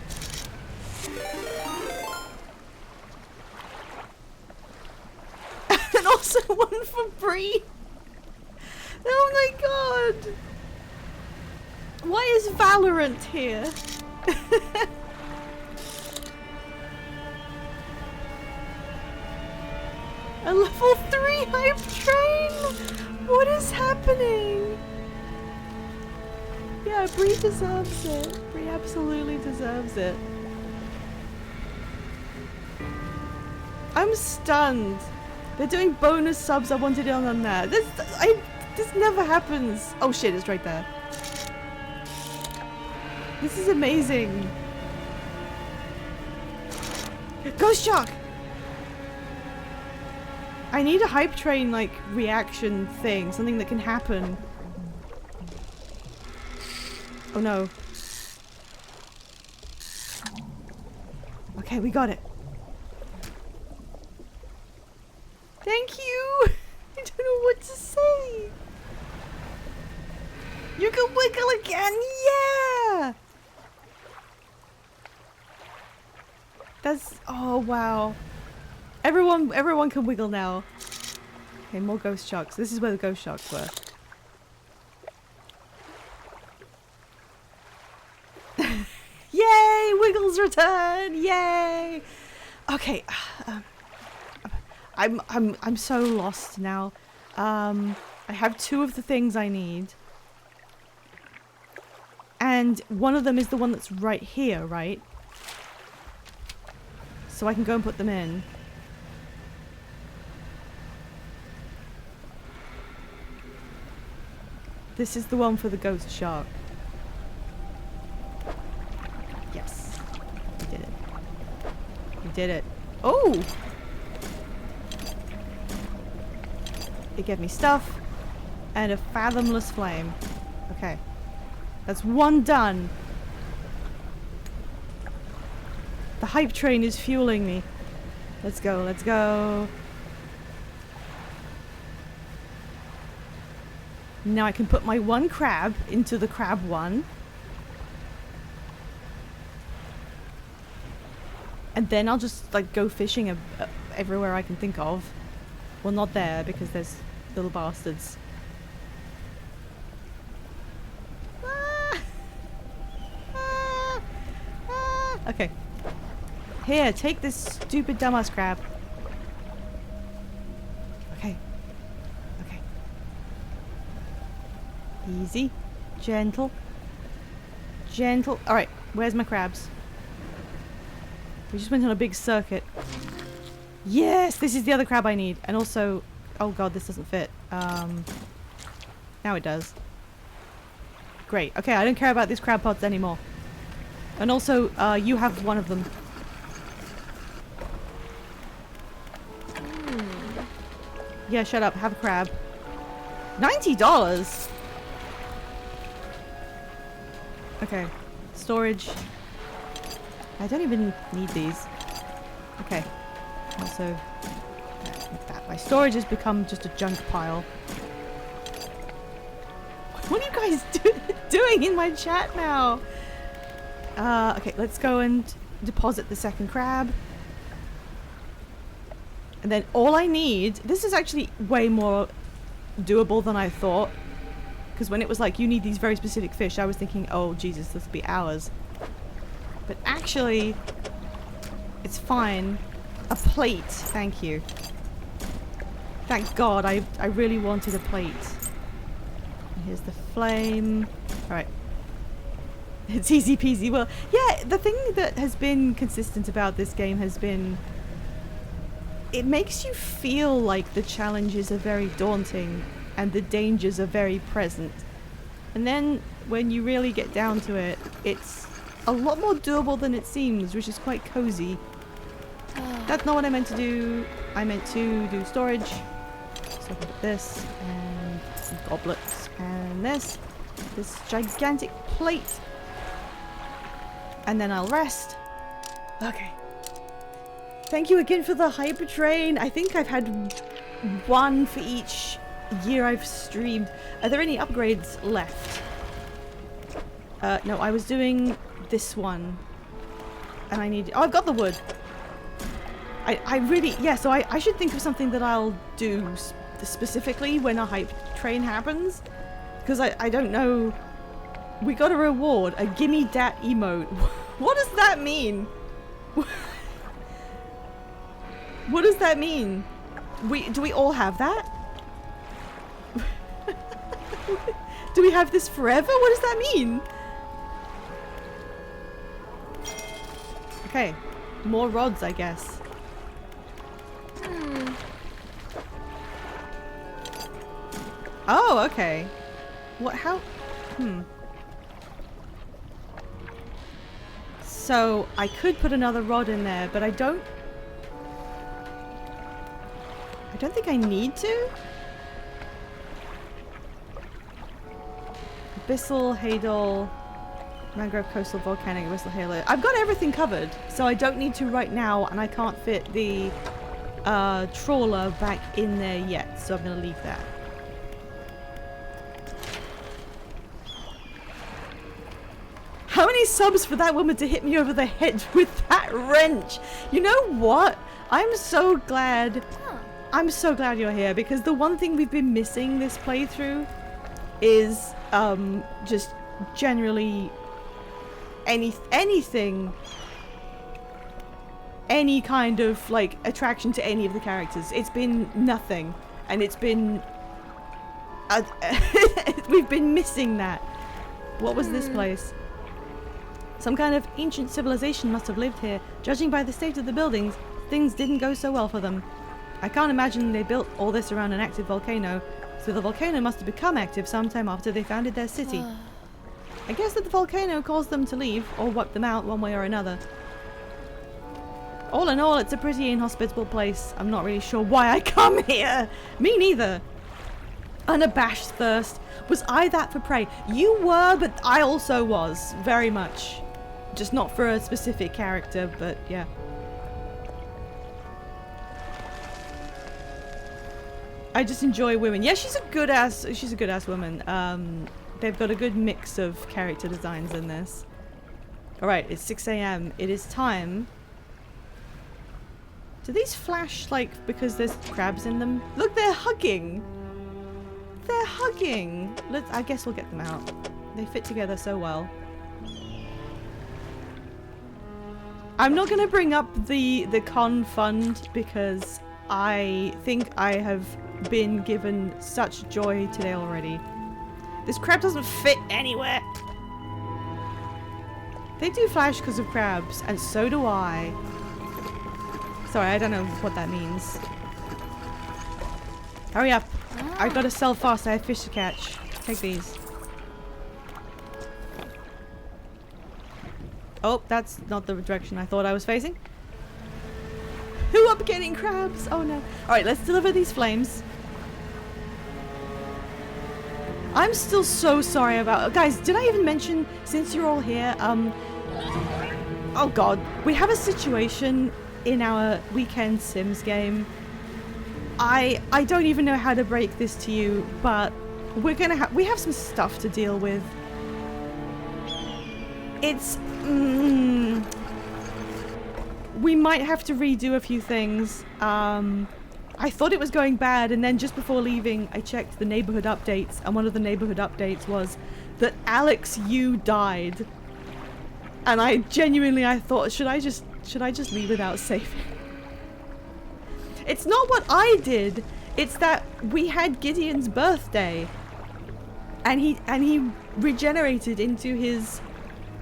And also one for Bree. Oh my god. Why is Valorant here? A level 3 hype train? What is happening? Yeah, Bree deserves it. Bree absolutely deserves it. I'm stunned. They're doing bonus subs. I wanted it on that. This never happens. Oh shit, it's right there. This is amazing. Ghost Shark! I need a hype train, like, reaction thing. Something that can happen. Oh no. Okay, we got it. Thank you! I don't know what to say. You can wiggle again! Yeah! That's... oh wow. Everyone can wiggle now. Okay, more ghost sharks. This is where the ghost sharks were. Yay! Wiggles return! Yay! Okay. I'm so lost now. I have 2 of the things I need. And one of them is the one that's right here, right? So I can go and put them in. This is the one for the ghost shark. Yes. We did it. We did it. Oh! It gave me stuff and a fathomless flame. Okay. That's 1 done. The hype train is fueling me. Let's go, let's go. Now I can put my 1 crab into the crab one. And then I'll just like go fishing everywhere I can think of. Well, not there because there's little bastards. Ah! Ah! Ah! Okay. Here, take this stupid dumbass crab. Okay. Okay. Easy. Gentle. Gentle. Alright, where's my crabs? We just went on a big circuit. Yes! This is the other crab I need. And also... oh god, this doesn't fit. Now it does. Great. Okay, I don't care about these crab pods anymore. And also, you have one of them. Yeah, shut up. Have a crab. $90? Okay. Storage. I don't even need these. Okay. Also, that. My storage has become just a junk pile. What are you guys doing in my chat now? Okay, let's go and deposit the second crab. And then all I need... this is actually way more doable than I thought. Because when it was like, you need these very specific fish, I was thinking, oh Jesus, this will be hours. But actually, it's fine. A plate, thank you. Thank God, I really wanted a plate. And here's the flame. Alright. It's easy peasy. Well, yeah, the thing that has been consistent about this game has been... it makes you feel like the challenges are very daunting and the dangers are very present. And then when you really get down to it, it's a lot more doable than it seems, which is quite cozy. That's not what I meant to do. I meant to do storage. So I'll put this and some goblets and this gigantic plate. And then I'll rest. Okay. Thank you again for the hyper train. I think I've had one for each year I've streamed. Are there any upgrades left? No, I was doing this one. And I need... Oh, I've got the wood. I really... Yeah, so I should think of something that I'll do specifically when a hype train happens. Because I don't know... We got a reward. A gimme dat emote. What does that mean? What does that mean? Do we all have that? Do we have this forever? What does that mean? Okay, more rods, I guess. Oh, okay. What? How? So I could put another rod in there, but I don't think I need to. Abyssal, Hadal, Mangrove Coastal, Volcanic, Abyssal, Halo. I've got everything covered, so I don't need to right now, and I can't fit the trawler back in there yet, so I'm going to leave that. How many subs for that woman to hit me over the head with that wrench? You know what? I'm so glad. I'm so glad you're here, because the one thing we've been missing this playthrough is just generally anything, any kind of like attraction to any of the characters. It's been nothing, and it's been we've been missing that. What was this place? Some kind of ancient civilization must have lived here. Judging by the state of the buildings, things didn't go so well for them. I can't imagine they built all this around an active volcano, so the volcano must have become active sometime after they founded their city. I guess that the volcano caused them to leave, or wiped them out one way or another. All in all, it's a pretty inhospitable place. I'm not really sure why I come here. Me neither. Unabashed thirst. Was I that for prey? You were, but I also was. Very much. Just not for a specific character, but yeah. I just enjoy women. Yeah, she's a good ass woman. They've got a good mix of character designs in this. Alright, it's 6 AM. It is time. Do these flash, like, because there's crabs in them? Look, they're hugging! They're hugging! I guess we'll get them out. They fit together so well. I'm not going to bring up the con fund because I think I have been given such joy today already. This crab doesn't fit anywhere. They do flash because of crabs, and so do I. Sorry, I don't know what that means. Hurry up. I've got to sell fast. I have fish to catch. Take these. Oh, that's not the direction I thought I was facing. Who up getting crabs? Oh no. Alright, let's deliver these flames. I'm still so sorry about... Guys, did I even mention, since you're all here, oh god. We have a situation in our weekend Sims game. I don't even know how to break this to you, but we have some stuff to deal with. It's... we might have to redo a few things. I thought it was going bad, and then just before leaving, I checked the neighborhood updates, and one of the neighborhood updates was that Alex Yu died. And I thought, should I just leave without saving? It's not what I did. It's that we had Gideon's birthday, and he regenerated into his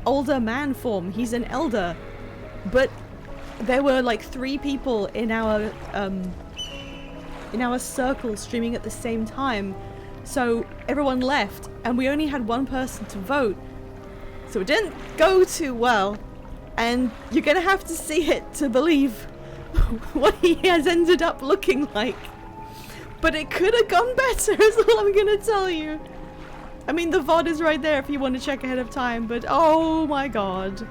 older man form. He's an elder, but there were like 3 people in our circle streaming at the same time, so everyone left, and we only had one person to vote. So it didn't go too well, and you're gonna have to see it to believe. what he has ended up looking like. But it could have gone better, is all I'm gonna tell you. I mean, the VOD is right there if you want to check ahead of time, but oh my god.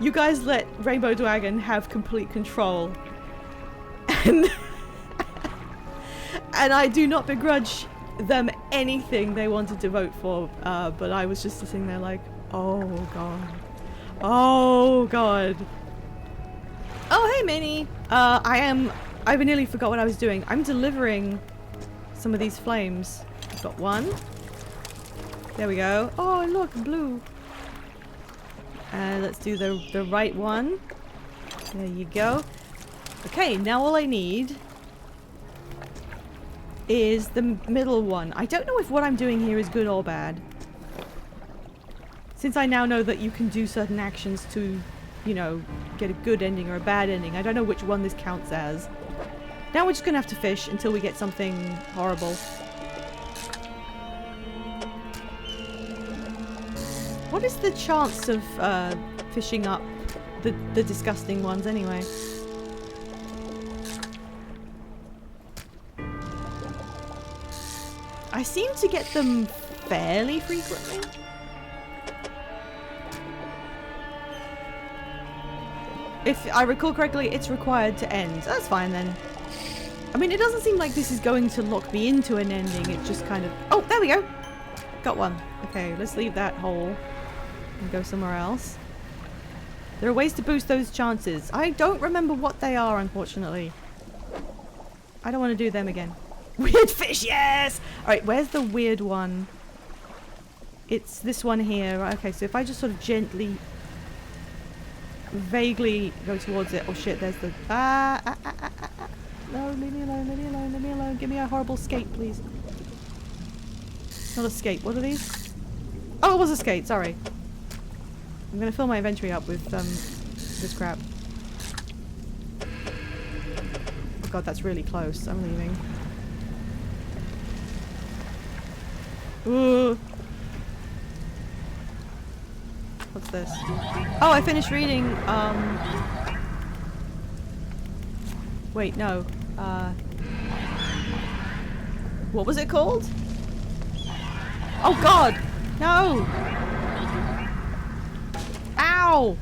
You guys let Rainbow Dragon have complete control. And, and I do not begrudge them anything they wanted to vote for, but I was just sitting there like, oh god. Oh god. Oh hey Minnie! I nearly forgot what I was doing. I'm delivering some of these flames. I've got one. There we go. Oh look, blue. Let's do the right one. There you go. Okay, now all I need is the middle one. I don't know if what I'm doing here is good or bad. Since I now know that you can do certain actions to, you know, get a good ending or a bad ending, I don't know which one this counts as. Now we're just gonna have to fish until we get something horrible. What is the chance of fishing up the disgusting ones anyway? I seem to get them fairly frequently. If I recall correctly, it's required to end. That's fine then. I mean, it doesn't seem like this is going to lock me into an ending. It just kind of... Oh, there we go! Got one. Okay, let's leave that hole and go somewhere else. There are ways to boost those chances. I don't remember what they are, unfortunately. I don't want to do them again. Weird fish, yes! Alright, where's the weird one? It's this one here. Right, okay, so if I just sort of gently... vaguely go towards it. Oh shit, there's the... No, leave me alone, leave me alone, leave me alone. Give me a horrible skate, please. Not a skate. What are these? Oh, it was a skate, sorry. I'm gonna fill my inventory up with this crap. Oh god, that's really close. I'm leaving. Ooh. What's this? Oh, I finished reading, wait, no. What was it called? Oh god! No! Ow!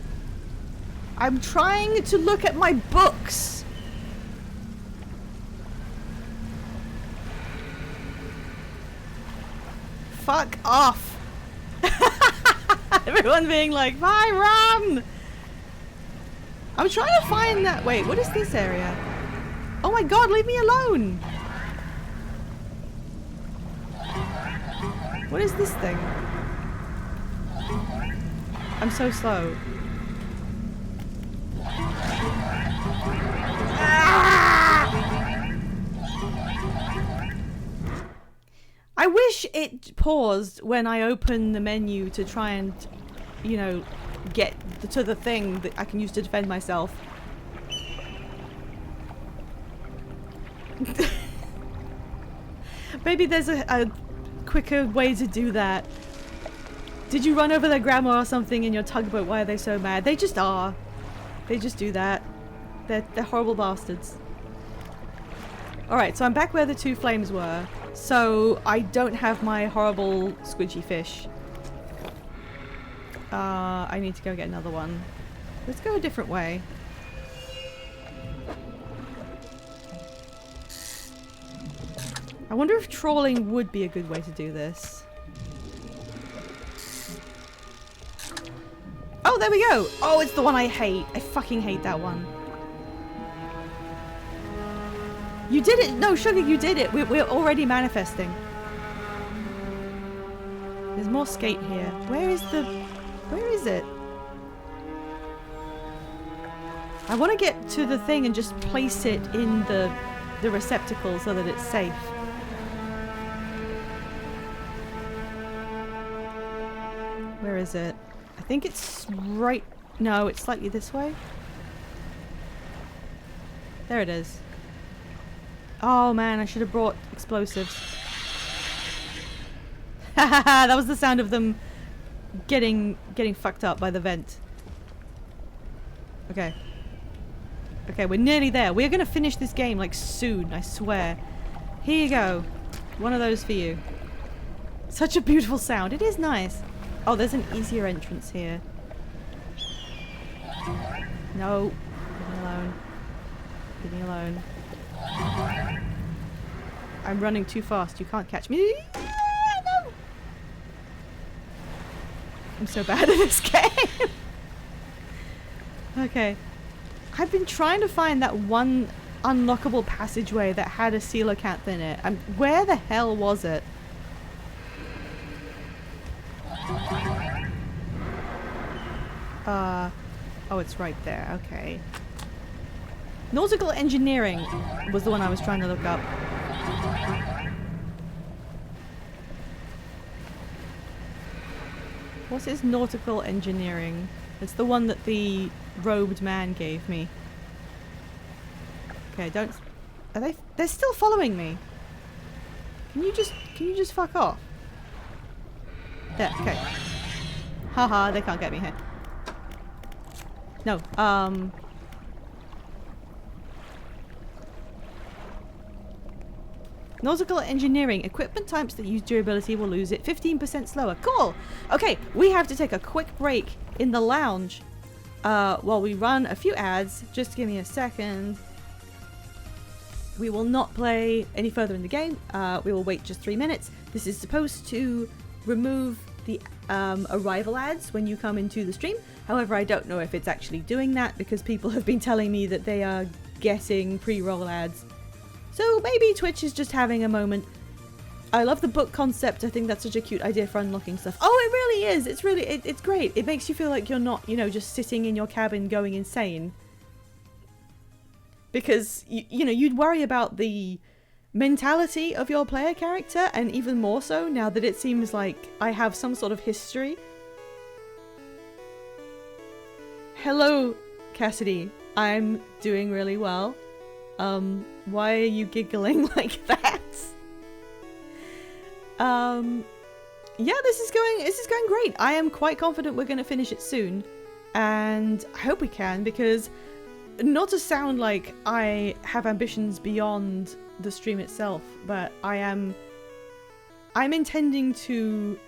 I'm trying to look at my books! Fuck off! Everyone being like, "Bye, run!" I'm trying to find that. Wait, what is this area? Oh my god, leave me alone! What is this thing? I'm so slow. Ah! I wish it paused when I open the menu to try and, you know, get to the thing that I can use to defend myself. Maybe there's a quicker way to do that. Did you run over their grandma or something in your tugboat? Why are they so mad? They just are. They just do that. They're horrible bastards. Alright, so I'm back where the two flames were. So I don't have my horrible squidgy fish. I need to go get another one. Let's go a different way. I wonder if trawling would be a good way to do this. Oh, there we go! Oh, it's the one I hate. I fucking hate that one. You did it! No, Sugar, you did it! We're already manifesting. There's more skate here. Where is the... Where is it? I want to get to the thing and just place it in the receptacle so that it's safe. Where is it? I think it's right... No, it's slightly this way. There it is. Oh man, I should have brought explosives. Hahaha, that was the sound of them getting fucked up by the vent. Okay. Okay, we're nearly there. We're gonna finish this game like soon, I swear. Here you go. One of those for you. Such a beautiful sound. It is nice. Oh, there's an easier entrance here. No. Leave me alone. Leave me alone. I'm running too fast. You can't catch me. No. I'm so bad at this game. Okay. I've been trying to find that one unlockable passageway that had a coelacanth in it. Where the hell was it? Oh, it's right there. Okay. Nautical engineering was the one I was trying to look up. What is nautical engineering? It's the one that the robed man gave me. Okay, don't... Are they... They're still following me. Can you just fuck off? There, okay. Haha, they can't get me here. No, nautical engineering. Equipment types that use durability will lose it 15% slower. Cool! Okay, we have to take a quick break in the lounge while we run a few ads. Just give me a second. We will not play any further in the game. We will wait just 3 minutes. This is supposed to remove the arrival ads when you come into the stream. However, I don't know if it's actually doing that because people have been telling me that they are getting pre-roll ads. So maybe Twitch is just having a moment. I love the book concept. I think that's such a cute idea for unlocking stuff. Oh, it really is. It's really, it's great. It makes you feel like you're not, you know, just sitting in your cabin going insane. Because, you know, you'd worry about the mentality of your player character, and even more so now that it seems like I have some sort of history. Hello, Cassidy. I'm doing really well. Why are you giggling like that? Yeah, this is going great. I am quite confident we're going to finish it soon, and I hope we can, because not to sound like I have ambitions beyond the stream itself, but I'm intending to...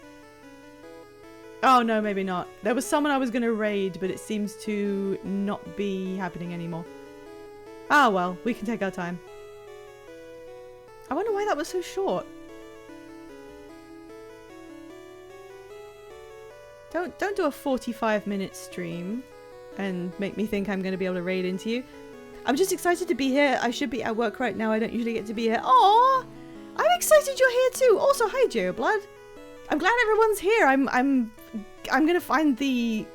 Oh no, maybe not. There was someone I was going to raid, but it seems to not be happening anymore. Ah well, we can take our time. I wonder why that was so short. Don't do a 45-minute stream and make me think I'm going to be able to raid into you. I'm just excited to be here. I should be at work right now. I don't usually get to be here. Aww! I'm excited you're here too. Also, hi Blood. I'm glad everyone's here. I'm gonna find the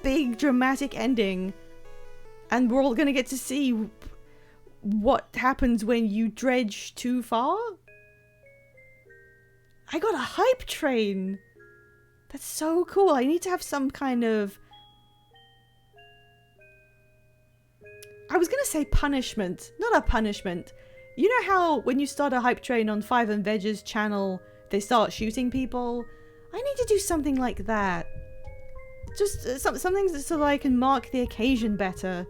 big dramatic ending, and we're all gonna get to see what happens when you dredge too far. I got a hype train. That's so cool. I need to have some kind of... I was gonna say punishment. Not a punishment. You know how when you start a hype train on Five and Veg's channel, they start shooting people? I need to do something like that. Just something so that I can mark the occasion better.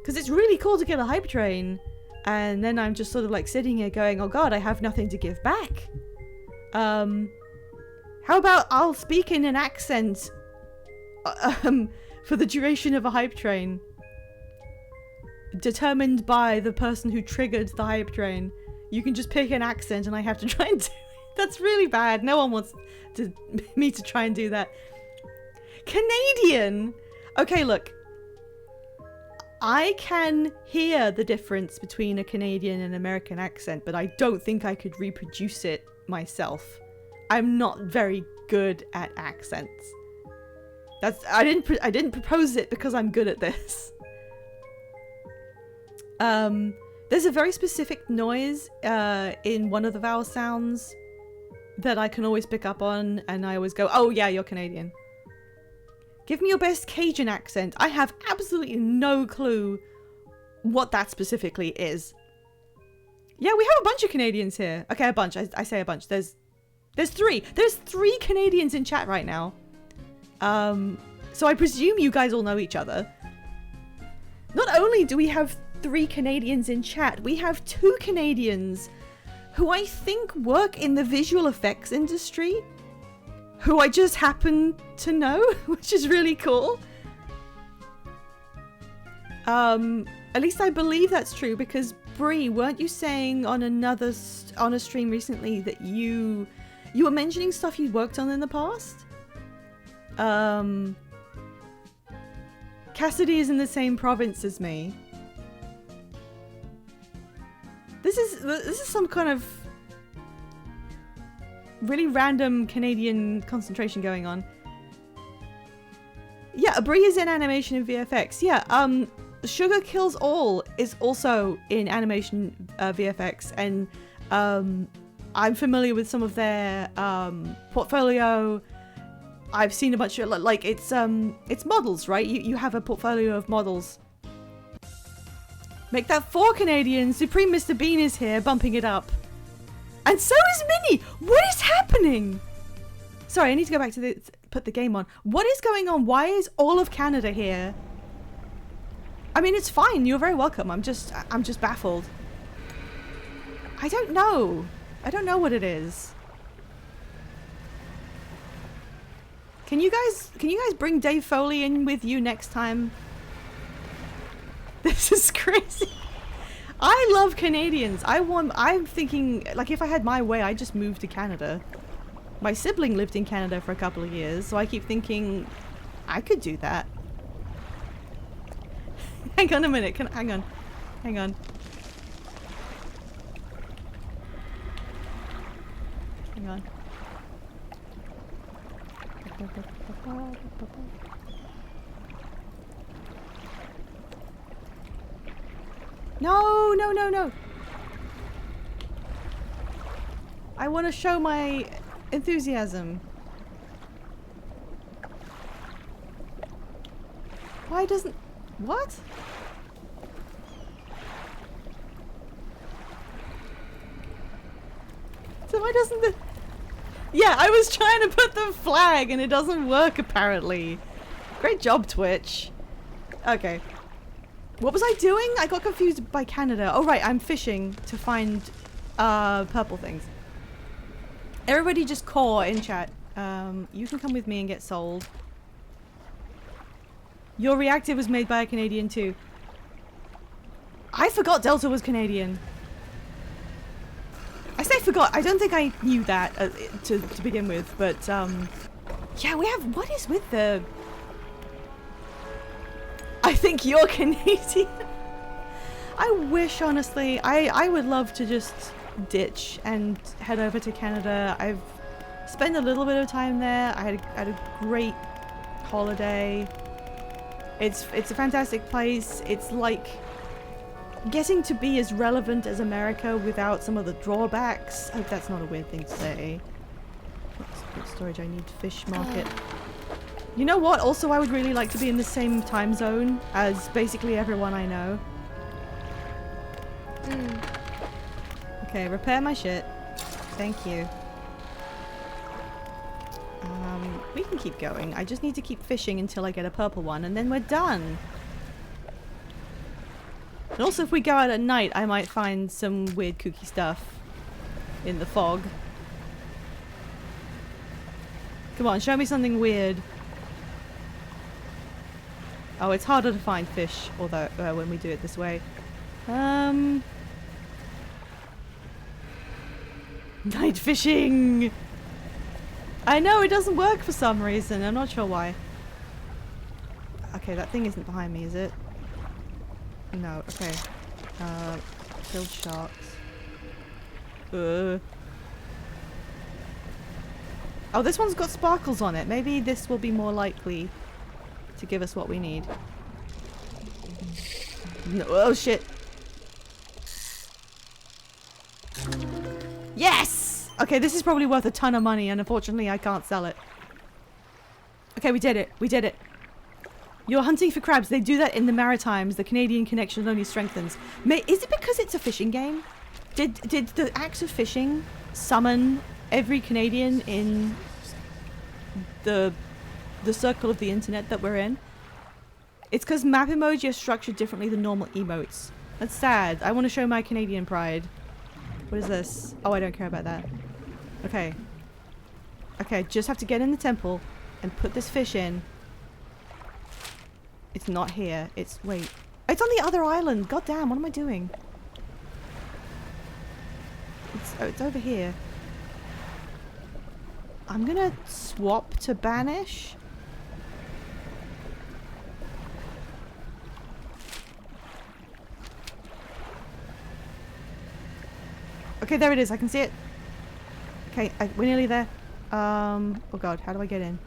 Because it's really cool to get a hype train, and then I'm just sort of like sitting here going, oh god, I have nothing to give back. How about I'll speak in an accent for the duration of a hype train, determined by the person who triggered the hype train. You can just pick an accent and I have to try and do it. That's really bad. No one wants me to try and do that. Canadian! Okay, look. I can hear the difference between a Canadian and American accent, but I don't think I could reproduce it myself. I'm not very good at accents. I didn't propose it because I'm good at this. There's a very specific noise in one of the vowel sounds that I can always pick up on, and I always go, oh yeah, you're Canadian. Give me your best Cajun accent. I have absolutely no clue what that specifically is. Yeah, we have a bunch of Canadians here. Okay, a bunch. I say a bunch. There's three. There's 3 Canadians in chat right now. So I presume you guys all know each other. only do we have 3 Canadians in chat, we have 2 Canadians who I think work in the visual effects industry, who I just happen to know, which is really cool. At least I believe that's true, because Bree, weren't you saying on on a stream recently that you were mentioning stuff you'd worked on in the past? Cassidy is in the same province as me. This is some kind of really random Canadian concentration going on. Yeah, Bree is in animation and VFX. Yeah, Sugar Kills All is also in animation VFX, and I'm familiar with some of their portfolio. I've seen a bunch of like it's models, right? You have a portfolio of models. Make that 4 Canadians. Supreme Mr. Bean is here, bumping it up, and so is Minnie. What is happening? Sorry, I need to go back to put the game on. What is going on? Why is all of Canada here? I mean, it's fine. You're very welcome. I'm just baffled. I don't know. I don't know what it is. Can you guys bring Dave Foley in with you next time? This is crazy. I love Canadians. I'm thinking, like, if I had my way, I'd just move to Canada. My sibling lived in Canada for a couple of years, so I keep thinking I could do that. Hang on a minute. Hang on. Hang on. Hang on. No, no, no, no. I want to show my enthusiasm. Why doesn't... What? So why doesn't the... Yeah, I was trying to put the flag and it doesn't work apparently. Great job, Twitch. Okay. What was I doing? I got confused by Canada. Oh right, I'm fishing to find purple things. Everybody just core in chat. You can come with me and get sold. Your reactor was made by a Canadian too. I forgot Delta was Canadian. I say forgot. I don't think I knew that to begin with, but yeah, we have... What is with the... I think you're Canadian. I wish, honestly. I would love to just ditch and head over to Canada. I've spent a little bit of time there. I had a great holiday. It's a fantastic place. It's like getting to be as relevant as America without some of the drawbacks. I hope that's not a weird thing to say. What storage I need? Fish market. You know what? Also, I would really like to be in the same time zone as basically everyone I know. Okay, repair my shit. Thank you. We can keep going. I just need to keep fishing until I get a purple one, and then we're done. And also, if we go out at night, I might find some weird kooky stuff in the fog. Come on, show me something weird. Oh, it's harder to find fish, although when we do it this way. Night fishing! I know, it doesn't work for some reason. I'm not sure why. Okay, that thing isn't behind me, is it? No, okay. Killed sharks. Oh, this one's got sparkles on it. Maybe this will be more likely to give us what we need. No, oh shit. Yes! Okay, this is probably worth a ton of money, and unfortunately I can't sell it. Okay, we did it. We did it. You're hunting for crabs. They do that in the Maritimes. The Canadian connection only strengthens. Is it because it's a fishing game? Did the act of fishing summon every Canadian in the circle of the internet that we're in? It's because map emoji are structured differently than normal emotes. That's sad. I want to show my Canadian pride. What is this? Oh, I don't care about that. Okay. Okay, just have to get in the temple and put this fish in. It's not here. It's... Wait. It's on the other island. God damn, what am I doing? It's over here. I'm gonna swap to banish. Okay, there it is. I can see it. Okay, we're nearly there. Oh god, how do I get in?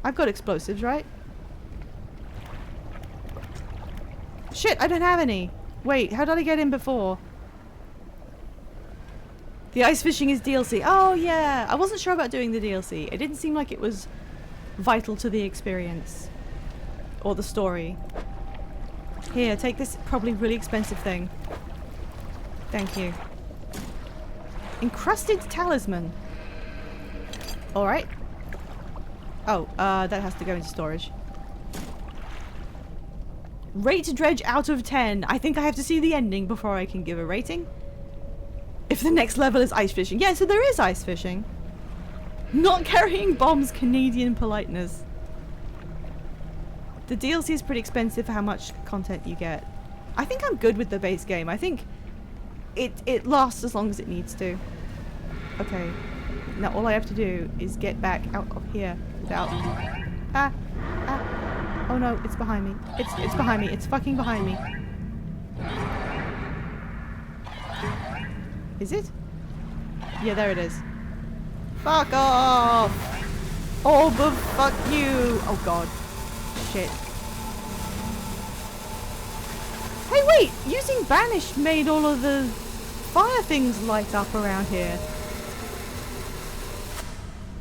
I've got explosives, right? Shit, I don't have any. Wait, how did I get in before? The ice fishing is DLC. Oh yeah, I wasn't sure about doing the DLC. It didn't seem like it was vital to the experience. Or the story. Here, take this probably really expensive thing. Thank you. Encrusted talisman. Alright. Oh, that has to go into storage. Rate Dredge out of 10. I think I have to see the ending before I can give a rating. If the next level is ice fishing. Yeah, so there is ice fishing. Not carrying bombs, Canadian politeness. The DLC is pretty expensive for how much content you get. I think I'm good with the base game. I think it lasts as long as it needs to. Okay. Now all I have to do is get back out of here without... Oh no, it's behind me. It's behind me. It's fucking behind me. Is it? Yeah, there it is. Fuck off! Oh, but fuck you! Oh god. Shit. Hey, wait! Using Banish made all of the fire things light up around here.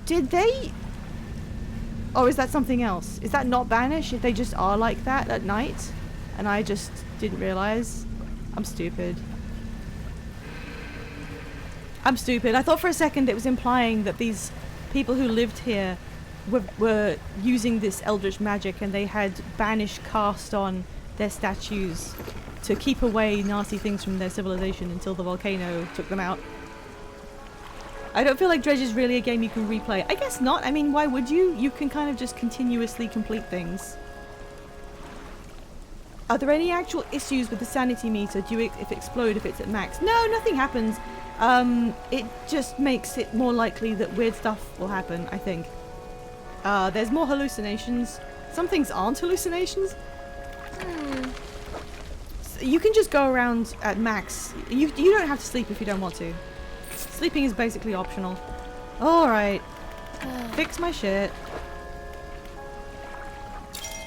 Did they... Or is that something else? Is that not Banish? If they just are like that at night? And I just didn't realize? I'm stupid. I'm stupid. I thought for a second it was implying that these people who lived here were using this eldritch magic and they had Banish cast on their statues to keep away nasty things from their civilization until the volcano took them out. I don't feel like Dredge is really a game you can replay. I guess not. I mean, why would you? You can kind of just continuously complete things. Are there any actual issues with the sanity meter? Do you explode if it's at max? No, nothing happens. It just makes it more likely that weird stuff will happen, I think. There's more hallucinations. Some things aren't hallucinations. So you can just go around at max. You don't have to sleep if you don't want to. Sleeping is basically optional. Alright. Fix my shit.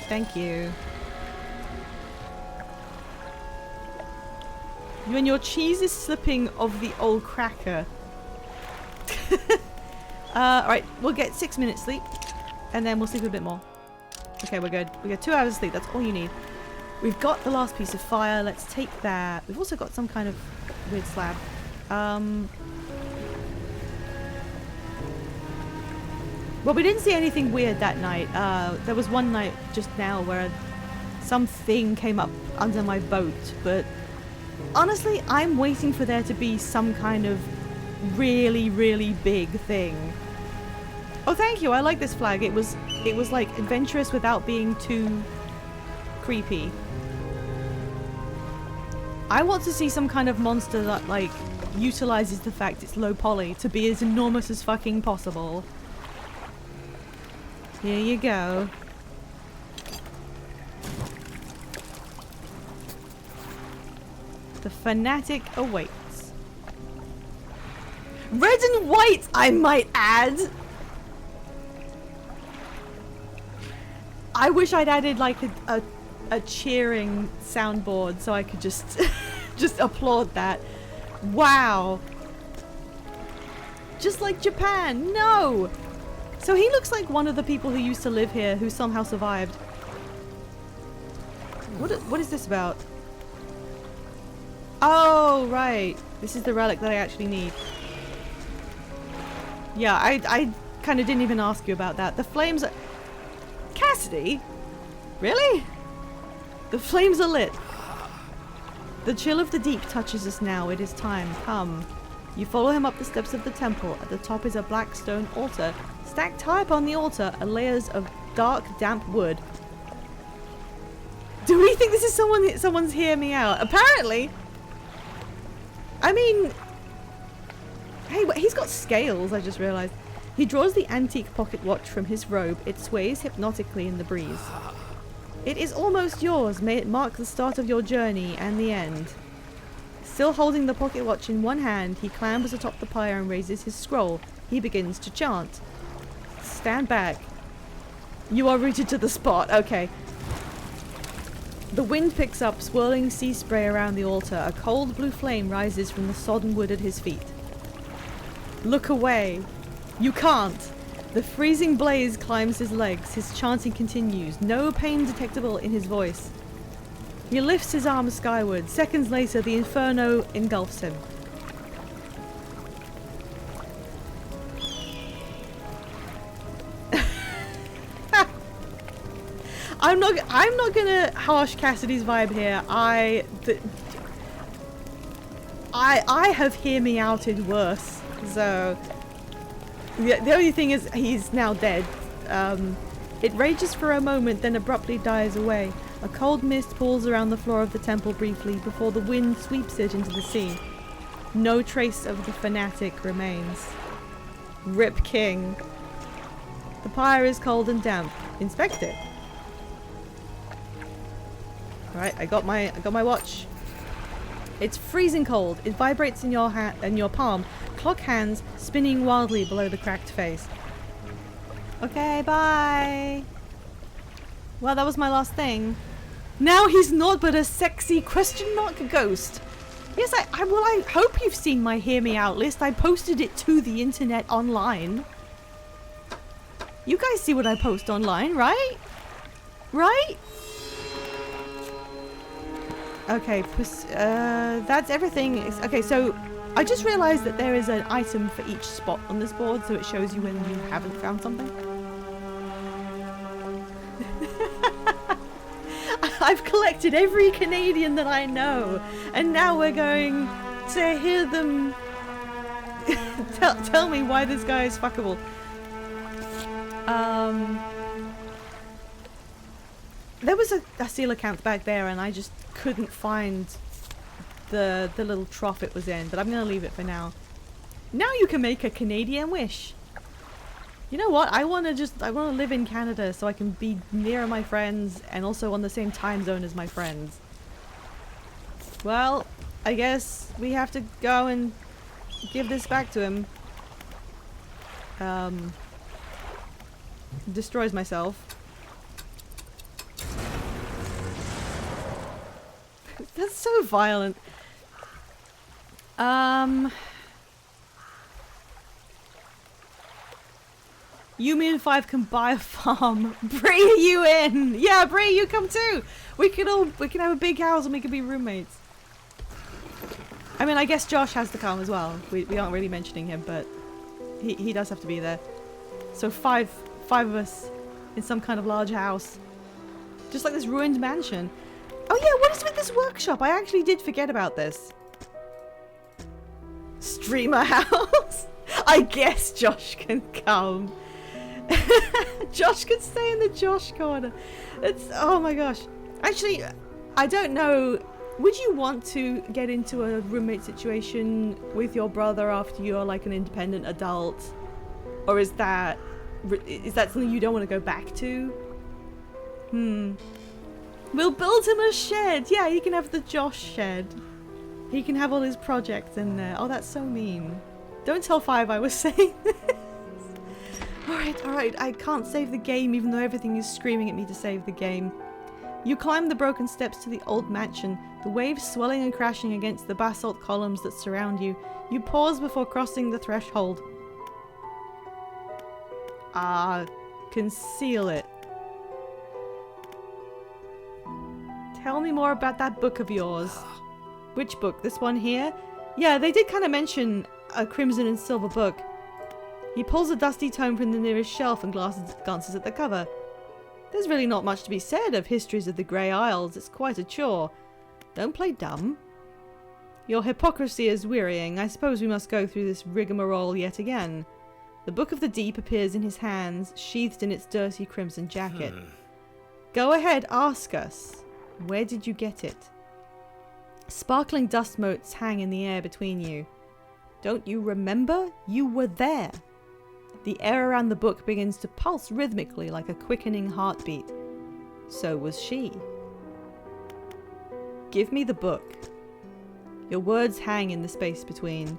Thank you. When your cheese is slipping of the old cracker. Alright, we'll get 6 minutes sleep. And then we'll sleep a bit more. Okay, we're good. We got 2 hours of sleep. That's all you need. We've got the last piece of fire. Let's take that. We've also got some kind of weird slab. Well, we didn't see anything weird that night. There was one night just now where something came up under my boat, but honestly, I'm waiting for there to be some kind of really, really big thing. Oh, thank you. I like this flag. It was like adventurous without being too creepy. I want to see some kind of monster that like utilizes the fact it's low poly to be as enormous as fucking possible. Here you go. The fanatic awaits. Red and white, I might add! I wish I'd added like a cheering soundboard so I could just just applaud that. Wow. Just like Japan. No! So he looks like one of the people who used to live here who somehow survived. What is this about? Oh, right. This is the relic that I actually need. Yeah, I kind of didn't even ask you about that. The flames are... Cassidy? Really? The flames are lit. The chill of the deep touches us now. It is time. Come. You follow him up the steps of the temple. At the top is a black stone altar. Stacked high upon the altar are layers of dark, damp wood. Do we think this is someone's hear me out? Apparently. I mean... Hey, he's got scales, I just realised. He draws the antique pocket watch from his robe. It sways hypnotically in the breeze. It is almost yours. May it mark the start of your journey and the end. Still holding the pocket watch in one hand, he clambers atop the pyre and raises his scroll. He begins to chant. Stand back. You are rooted to the spot. Okay. The wind picks up, swirling sea spray around the altar. A cold blue flame rises from the sodden wood at his feet. Look away. You can't. The freezing blaze climbs his legs. His chanting continues. No pain detectable in his voice. He lifts his arms skyward. Seconds later, the inferno engulfs him. I'm not gonna harsh Cassidy's vibe here. I have hear me outed worse. So the only thing is he's now dead. It rages for a moment, then abruptly dies away. A cold mist pulls around the floor of the temple briefly before the wind sweeps it into the sea. No trace of the fanatic remains. Rip King. The pyre is cold and damp. Inspect it. Alright, I got my watch. It's freezing cold. It vibrates in your palm. Clock hands spinning wildly below the cracked face. Okay, bye. Well, that was my last thing. Now he's not but a sexy question mark ghost. Yes, I hope you've seen my hear me out list. I posted it to the internet online. You guys see what I post online, right? Right? Okay, that's everything. Okay, so I just realized that there is an item for each spot on this board, so it shows you when you haven't found something. I've collected every Canadian that I know, and now we're going to hear them tell me why this guy is fuckable. There was a seal account back there, and I just couldn't find the little trough it was in, but I'm gonna leave it for now. Now you can make a Canadian wish. You know what? I wanna live in Canada so I can be near my friends and also on the same time zone as my friends. Well, I guess we have to go and give this back to him. Destroys myself. That's so violent. You, me, and Five can buy a farm. Bree, you in? Yeah, Bree, you come too. We can have a big house and we can be roommates. I mean, I guess Josh has to come as well. We aren't really mentioning him, but he does have to be there. So five of us in some kind of large house, just like this ruined mansion. Oh yeah, what is with this workshop? I actually did forget about this. Streamer house. I guess Josh can come. Josh can stay in the Josh corner. It's, oh my gosh. Actually, I don't know. Would you want to get into a roommate situation with your brother after you're like an independent adult? Or is that something you don't want to go back to? We'll build him a shed. Yeah, he can have the Josh shed. He can have all his projects in there. Oh, that's so mean. Don't tell Five I was saying this. Alright, I can't save the game even though everything is screaming at me to save the game. You climb the broken steps to the old mansion, the waves swelling and crashing against the basalt columns that surround you. You pause before crossing the threshold. Conceal it. Tell me more about that book of yours. Which book? This one here? Yeah, they did kind of mention a crimson and silver book. He pulls a dusty tome from the nearest shelf and glances at the cover. There's really not much to be said of Histories of the Grey Isles. It's quite a chore. Don't play dumb. Your hypocrisy is wearying. I suppose we must go through this rigmarole yet again. The Book of the Deep appears in his hands, sheathed in its dirty crimson jacket. Go ahead, ask us. Where did you get it? Sparkling dust motes hang in the air between you. Don't you remember? You were there. The air around the book begins to pulse rhythmically like a quickening heartbeat. So was she. Give me the book. Your words hang in the space between.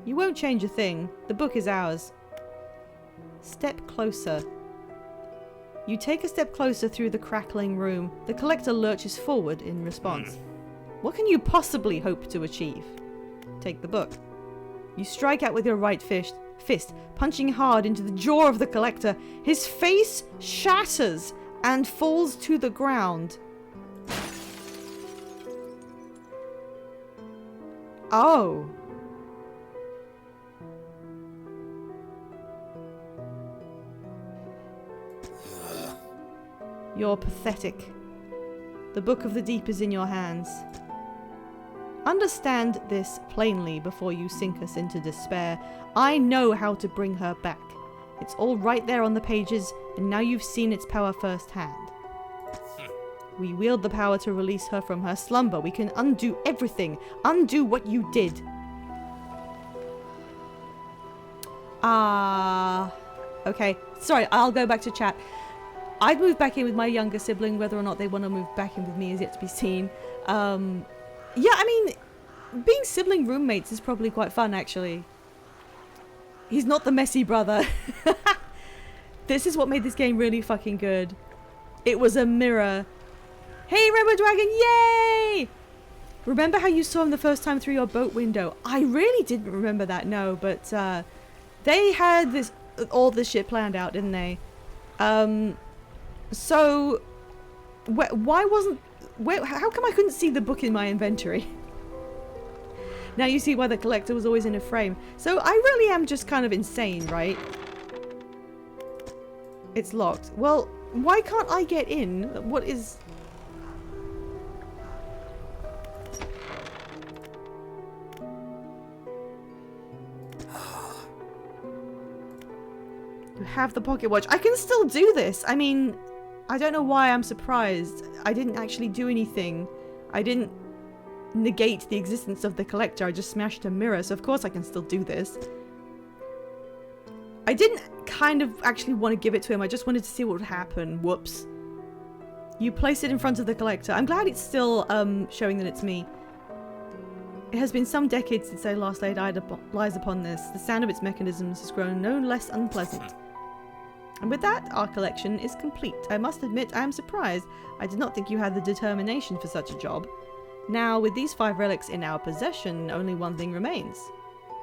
You won't change a thing. The book is ours. Step closer. You take a step closer through the crackling room. The collector lurches forward in response. What can you possibly hope to achieve? Take the book. You strike out with your right fist, punching hard into the jaw of the collector. His face shatters and falls to the ground. Oh. You're pathetic. The Book of the Deep is in your hands. Understand this plainly before you sink us into despair. I know how to bring her back. It's all right there on the pages, and now you've seen its power firsthand. We wield the power to release her from her slumber. We can undo everything. Undo what you did. Okay. Sorry, I'll go back to chat. I'd move back in with my younger sibling. Whether or not they want to move back in with me is yet to be seen. Yeah, I mean, being sibling roommates is probably quite fun, actually. He's not the messy brother. This is what made this game really fucking good. It was a mirror. Hey, Rainbow Dragon, yay! Remember how you saw him the first time through your boat window? I really didn't remember that, no, but they had all this shit planned out, didn't they? So, how come I couldn't see the book in my inventory? Now you see why the collector was always in a frame. So I really am just kind of insane, right? It's locked. Well, why can't I get in? What is... You have the pocket watch. I can still do this. I mean, I don't know why I'm surprised. I didn't actually do anything. I didn't negate the existence of the collector. I just smashed a mirror, so of course I can still do this. I didn't kind of actually want to give it to him. I just wanted to see what would happen. Whoops. You place it in front of the collector. I'm glad it's still showing that it's me. It has been some decades since I last laid eyes upon this. The sound of its mechanisms has grown no less unpleasant. And with that, our collection is complete. I must admit, I am surprised. I did not think you had the determination for such a job. Now, with these 5 relics in our possession, only one thing remains.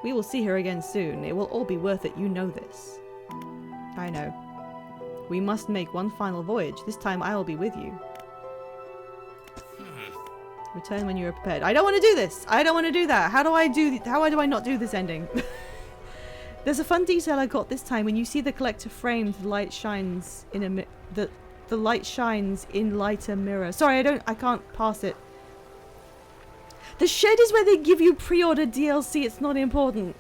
We will see her again soon. It will all be worth it, you know this. I know. We must make one final voyage. This time I will be with you. Return when you are prepared. I don't want to do this! I don't want to do that! How do I not do this ending? There's a fun detail I got this time. When you see the collector framed, the light shines in the light shines in lighter mirror. Sorry, I can't pass it. The shed is where they give you pre-ordered DLC. It's not important.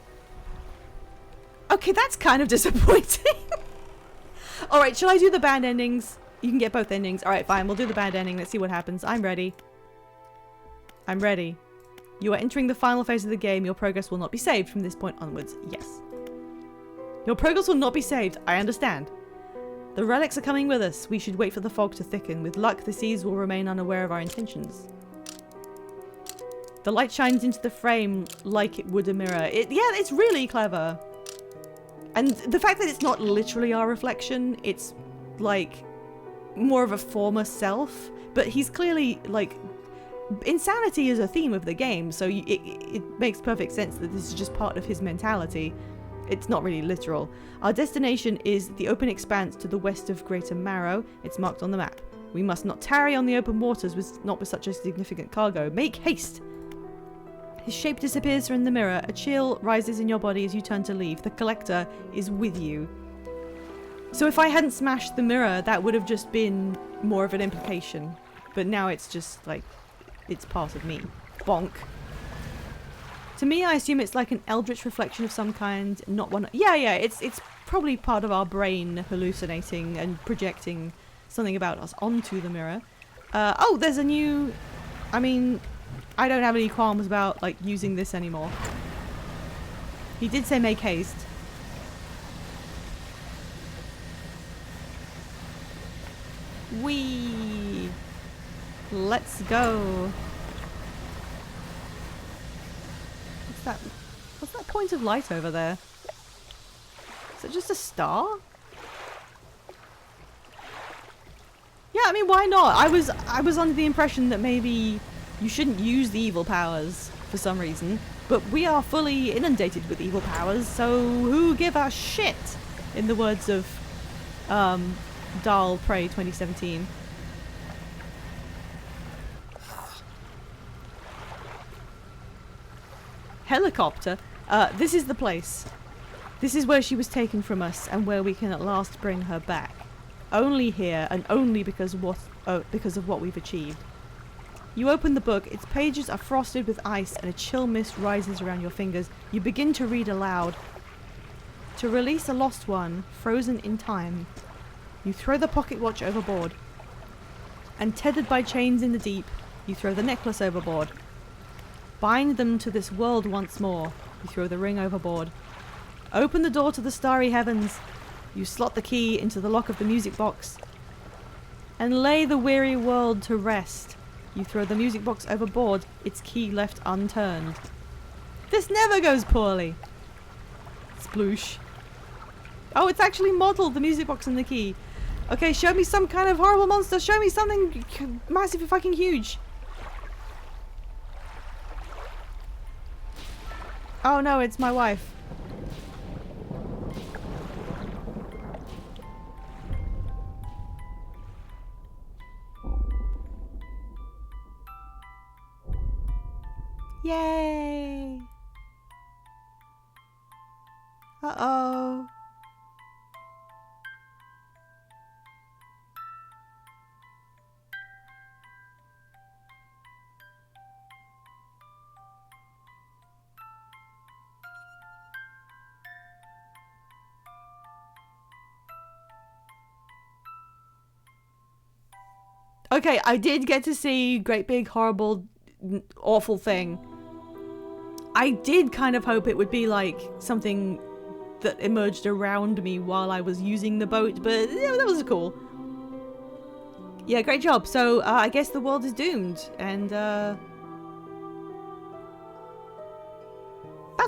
Okay, that's kind of disappointing. Alright, shall I do the band endings? You can get both endings. Alright, fine. We'll do the band ending. Let's see what happens. I'm ready. I'm ready. You are entering the final phase of the game. Your progress will not be saved from this point onwards. Yes. Your progress will not be saved. I understand. The relics are coming with us. We should wait for the fog to thicken. With luck, the seas will remain unaware of our intentions. The light shines into the frame like it would a mirror. Yeah, it's really clever. And the fact that it's not literally our reflection, it's like more of a former self. But he's clearly like... Insanity is a theme of the game, so it makes perfect sense that this is just part of his mentality. It's not really literal. Our destination is the open expanse to the west of Greater Marrow. It's marked on the map. We must not tarry on the open waters, not with such a significant cargo. Make haste! His shape disappears from the mirror. A chill rises in your body as you turn to leave. The collector is with you. So if I hadn't smashed the mirror, that would have just been more of an implication. But now it's just like, it's part of me. Bonk. To me, I assume it's like an eldritch reflection of some kind, not one. Yeah, it's probably part of our brain hallucinating and projecting something about us onto the mirror. Oh, there's a new. I mean, I don't have any qualms about like using this anymore. He did say make haste. Whee! Let's go. What's that point of light over there? Is it just a star? Yeah, I mean, why not? I was under the impression that maybe you shouldn't use the evil powers for some reason, but we are fully inundated with evil powers, so who give a shit? In the words of Dahl Prey 2017. Helicopter? This is the place. This is where she was taken from us and where we can at last bring her back. Only here and only because of what we've achieved. You open the book, its pages are frosted with ice and a chill mist rises around your fingers. You begin to read aloud. To release a lost one, frozen in time, you throw the pocket watch overboard. And tethered by chains in the deep, you throw the necklace overboard. Bind them to this world once more. You throw the ring overboard. Open the door to the starry heavens. You slot the key into the lock of the music box. And lay the weary world to rest. You throw the music box overboard, its key left unturned. This never goes poorly. Sploosh. Oh, it's actually modelled, the music box and the key. Okay, show me some kind of horrible monster. Show me something massive and fucking huge. Oh no, it's my wife. Yay! Uh-oh. Okay, I did get to see great big horrible awful thing. I did kind of hope it would be like something that emerged around me while I was using the boat, but yeah, that was cool. Yeah, great job. So I guess the world is doomed, and that's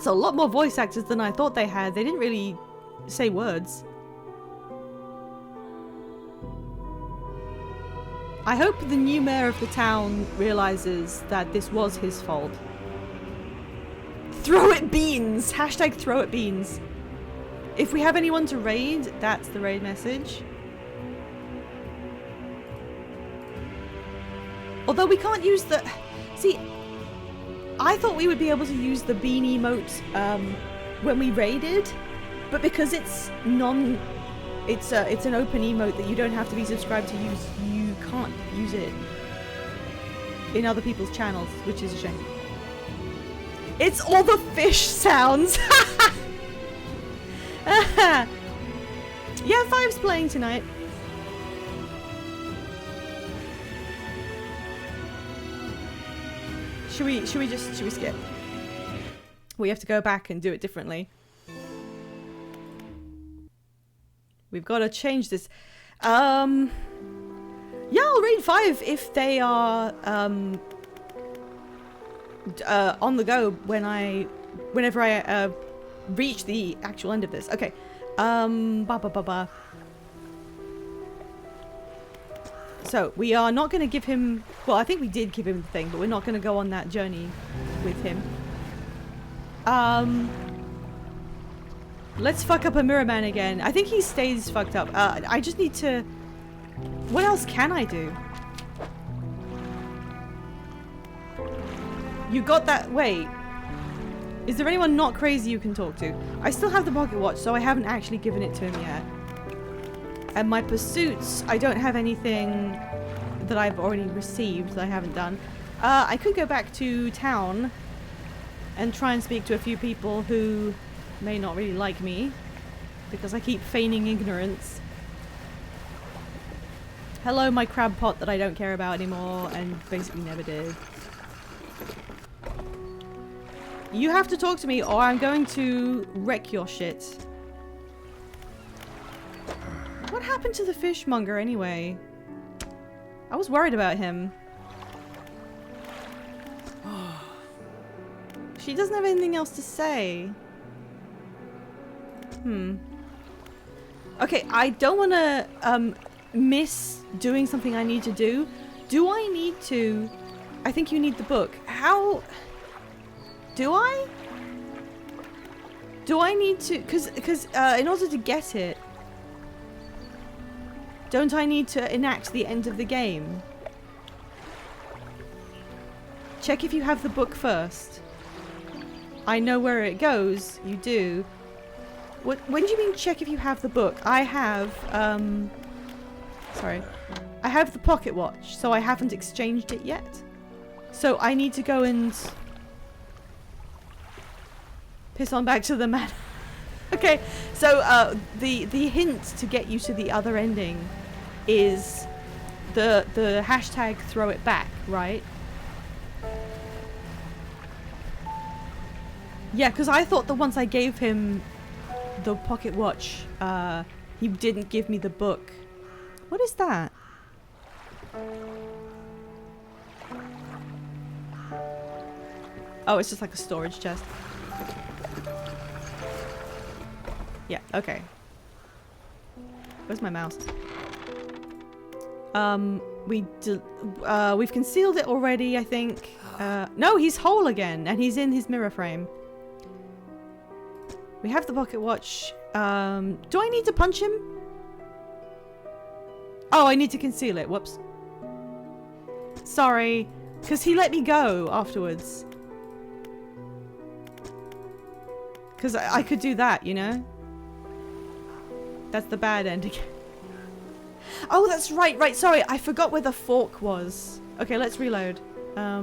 a lot more voice actors than I thought they had. They didn't really say words. I hope the new mayor of the town realizes that this was his fault. Throw it beans! Hashtag throw it beans. If we have anyone to raid, that's the raid message. Although we can't use the... See, I thought we would be able to use the bean emote when we raided, but because it's it's an open emote that you don't have to be subscribed to use, you can't use it in other people's channels, which is a shame. It's all the fish sounds! Yeah, Five's playing tonight. Should we skip? We have to go back and do it differently. We've got to change this. Yeah, I'll read 5 if they are on the go whenever I reach the actual end of this. Okay. So we are not going to give him. Well, I think we did give him the thing, but we're not going to go on that journey with him. Let's fuck up a mirror man again. I think he stays fucked up. I just need to... What else can I do? You got that... Wait. Is there anyone not crazy you can talk to? I still have the pocket watch, so I haven't actually given it to him yet. And my pursuits, I don't have anything that I've already received that I haven't done. I could go back to town and try and speak to a few people who may not really like me because I keep feigning ignorance. Hello, my crab pot that I don't care about anymore and basically never did. You have to talk to me or I'm going to wreck your shit. What happened to the fishmonger anyway? I was worried about him. She doesn't have anything else to say. Okay, I don't want to miss doing something I need to do. Do I need to? I think you need the book. How? Do I? Do I need to? Because in order to get it, don't I need to enact the end of the game? Check if you have the book first. I know where it goes. You do. When do you mean check if you have the book? I have, sorry. I have the pocket watch, so I haven't exchanged it yet. So I need to go and piss on back to the man. Okay, so the hint to get you to the other ending is the hashtag throw it back, right? Yeah, because I thought that once I gave him the pocket watch, he didn't give me the book. What is that? Oh, it's just like a storage chest. Yeah, okay. Where's my mouse? We've concealed it already, I think. No, he's whole again, and he's in his mirror frame. We have the pocket watch. Do I need to punch him? Oh, I need to conceal it. Whoops. Sorry. Because he let me go afterwards. Because I could do that, you know? That's the bad ending. Oh, that's right, right. Sorry, I forgot where the fork was. Okay, let's reload. How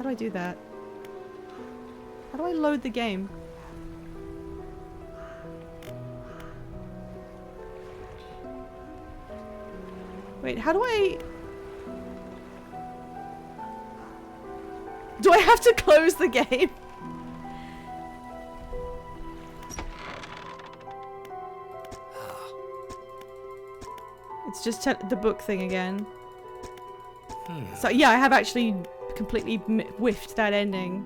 do I do that? How do I load the game? Wait, how do I... Do I have to close the game? It's just the book thing again. So yeah, I have actually completely whiffed that ending.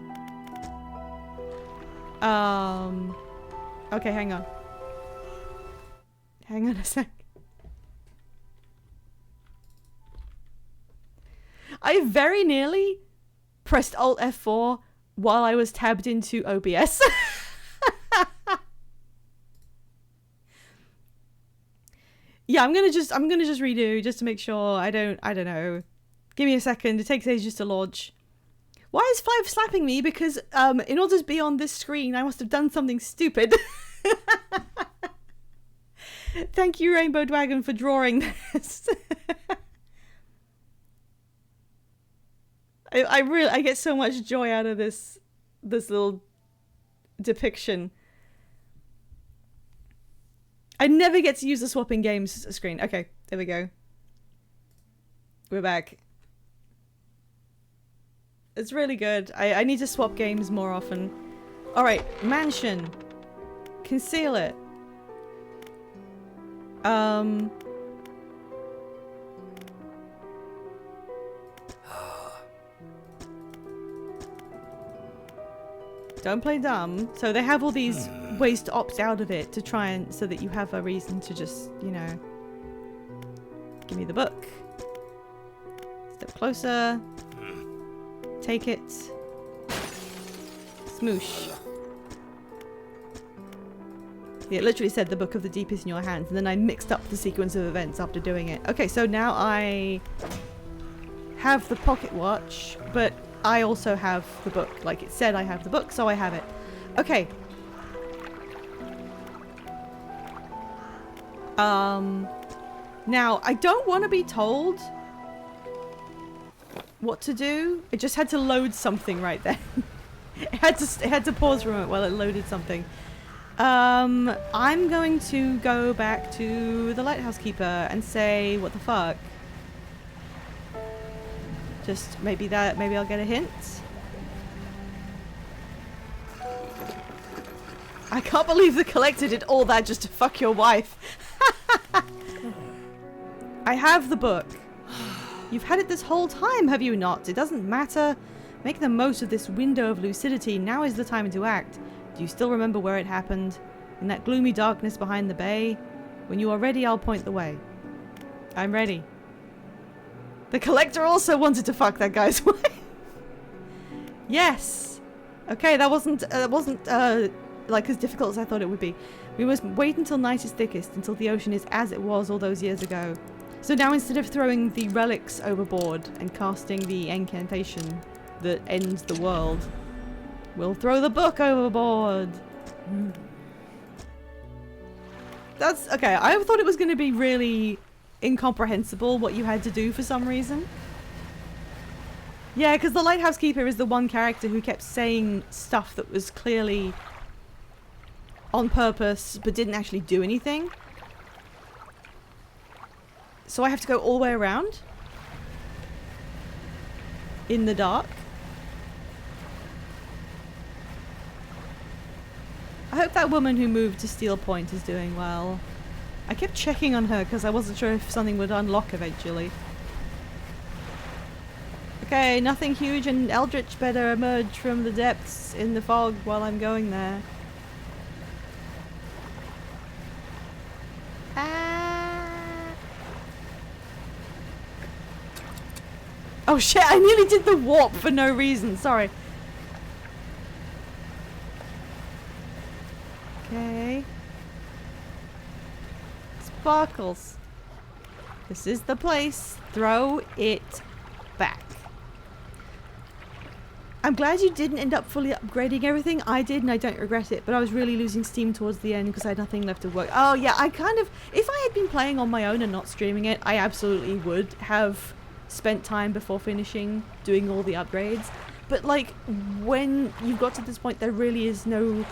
Okay, hang on. Hang on a sec. I very nearly pressed Alt F4 while I was tabbed into OBS. Yeah, I'm gonna just redo just to make sure I don't know. Give me a second. It takes ages to launch. Why is 5 slapping me? Because in order to be on this screen, I must have done something stupid. Thank you, Rainbow Dragon, for drawing this. I get so much joy out of this little depiction. I never get to use the swapping games screen. Okay, there we go. We're back. It's really good. I need to swap games more often. Alright, mansion. Conceal it. Don't play dumb. So they have all these ways to opt out of it to try and so that you have a reason to just, you know, give me the book. Step closer. Take it. Smoosh. Yeah, it literally said the book of the deep is in your hands, and then I mixed up the sequence of events after doing it. Okay, so now I have the pocket watch, but I also have the book. Like it said, I have the book, so I have it. Okay. Now, I don't want to be told what to do. It just had to load something right then. It had to pause for a moment while it loaded something. I'm going to go back to the lighthouse keeper and say, what the fuck? Just maybe I'll get a hint. I can't believe the collector did all that just to fuck your wife. I have the book. You've had it this whole time, have you not? It doesn't matter. Make the most of this window of lucidity. Now is the time to act. Do you still remember where it happened? In that gloomy darkness behind the bay? When you are ready, I'll point the way. I'm ready. The collector also wanted to fuck that guy's wife. Yes. Okay, that wasn't like as difficult as I thought it would be. We must wait until night is thickest, until the ocean is as it was all those years ago. So now instead of throwing the relics overboard and casting the incantation that ends the world, we'll throw the book overboard. That's okay. I thought it was going to be really incomprehensible what you had to do for some reason. Yeah, because the lighthouse keeper is the one character who kept saying stuff that was clearly on purpose but didn't actually do anything. So I have to go all the way around in the dark. I hope that woman who moved to Steel Point is doing well. I kept checking on her because I wasn't sure if something would unlock eventually. Okay, nothing huge, and Eldritch better emerge from the depths in the fog while I'm going there. Oh shit, I nearly did the warp for no reason, sorry. Okay. Sparkles. This is the place. Throw it back. I'm glad you didn't end up fully upgrading everything. I did and I don't regret it, but I was really losing steam towards the end because I had nothing left to work. Oh yeah, I kind of, if I had been playing on my own and not streaming it, I absolutely would have spent time before finishing doing all the upgrades. But like, when you've got to this point, there really is no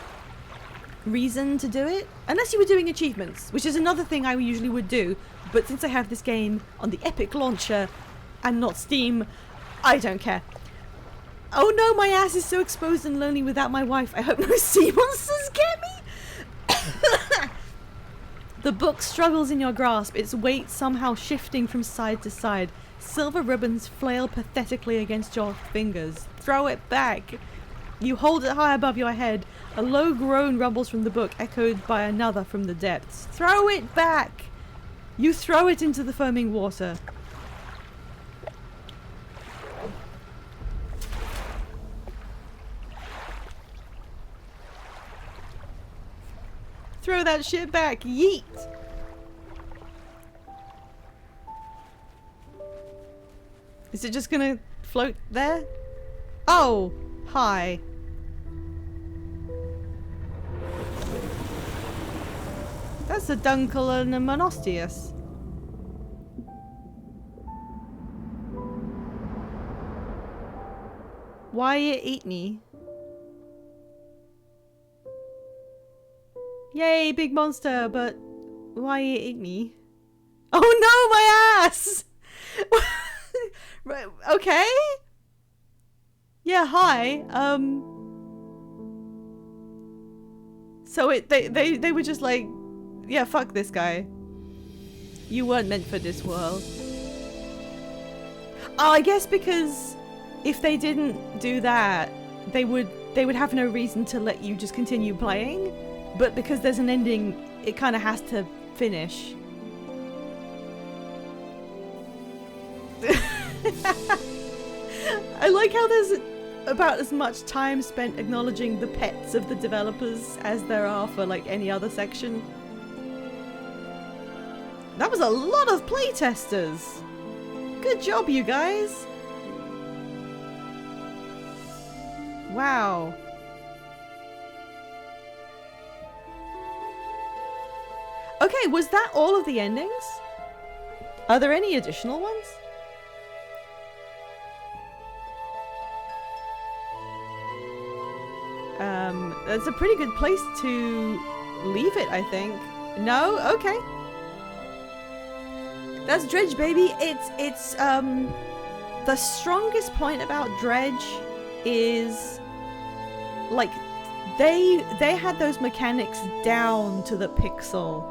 reason to do it. Unless you were doing achievements, which is another thing I usually would do. But since I have this game on the Epic launcher and not Steam, I don't care. Oh no, my ass is so exposed and lonely without my wife. I hope no sea monsters get me. The book struggles in your grasp, its weight somehow shifting from side to side. Silver ribbons flail pathetically against your fingers. Throw it back. You hold it high above your head. A low groan rumbles from the book, echoed by another from the depths. Throw it back! You throw it into the foaming water. Throw that shit back. Yeet! Is it just gonna float there? Oh! Hi. That's a Dunkel and a Monostius. Why you eat me? Yay, big monster, but why you eat me? Oh no, my ass! Right, okay. Yeah, hi. So they were just like, yeah, fuck this guy. You weren't meant for this world. Oh, I guess because if they didn't do that, they would have no reason to let you just continue playing. But because there's an ending, it kind of has to finish. I like how there's about as much time spent acknowledging the pets of the developers as there are for like any other section. That was a lot of playtesters. Good job, you guys. Wow. Okay, was that all of the endings? Are there any additional ones? That's a pretty good place to leave it, I think. No? Okay. That's Dredge, baby. It's the strongest point about Dredge is like they had those mechanics down to the pixel.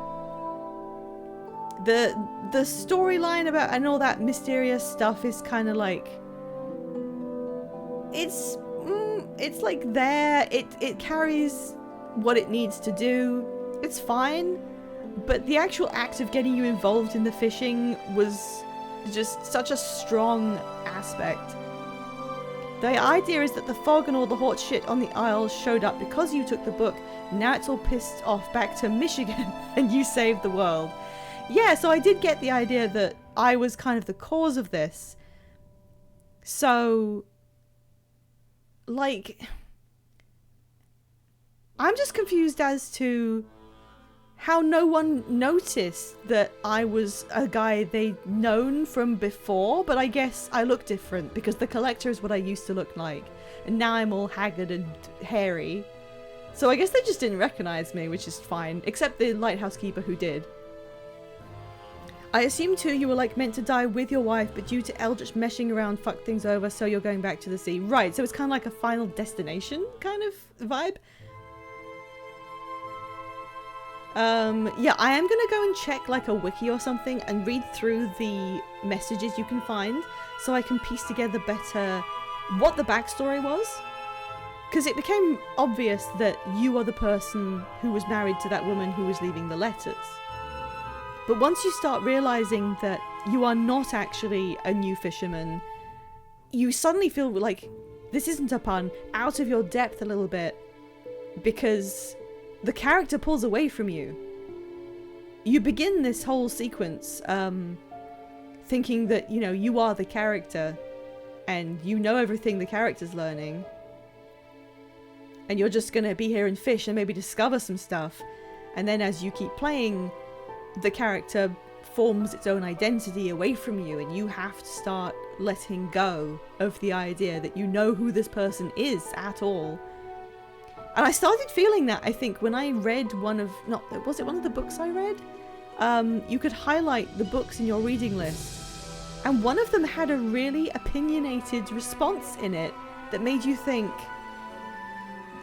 The storyline about and all that mysterious stuff is kind of like it's like there. It carries what it needs to do. It's fine. But the actual act of getting you involved in the fishing was just such a strong aspect. The idea is that the fog and all the hot shit on the Isles showed up because you took the book. Now it's all pissed off back to Michigan and you saved the world. Yeah, so I did get the idea that I was kind of the cause of this. So, like, I'm just confused as to how no one noticed that I was a guy they'd known from before, but I guess I look different because the collector is what I used to look like, and now I'm all haggard and hairy. So I guess they just didn't recognize me, which is fine, except the lighthouse keeper who did. I assume too you were like meant to die with your wife, but due to Eldritch meshing around fucked things over, so you're going back to the sea. Right, so it's kind of like a Final Destination kind of vibe. Yeah, I am gonna go and check like a wiki or something and read through the messages you can find so I can piece together better what the backstory was. Because it became obvious that you are the person who was married to that woman who was leaving the letters. But once you start realizing that you are not actually a new fisherman, you suddenly feel like, this isn't a pun, out of your depth a little bit, because the character pulls away from you. You begin this whole sequence thinking that, you know, you are the character and you know everything the character's learning, and you're just gonna be here and fish and maybe discover some stuff. And then as you keep playing, the character forms its own identity away from you, and you have to start letting go of the idea that you know who this person is at all. And I started feeling that, I think, when I read one of the books I read? You could highlight the books in your reading list, and one of them had a really opinionated response in it that made you think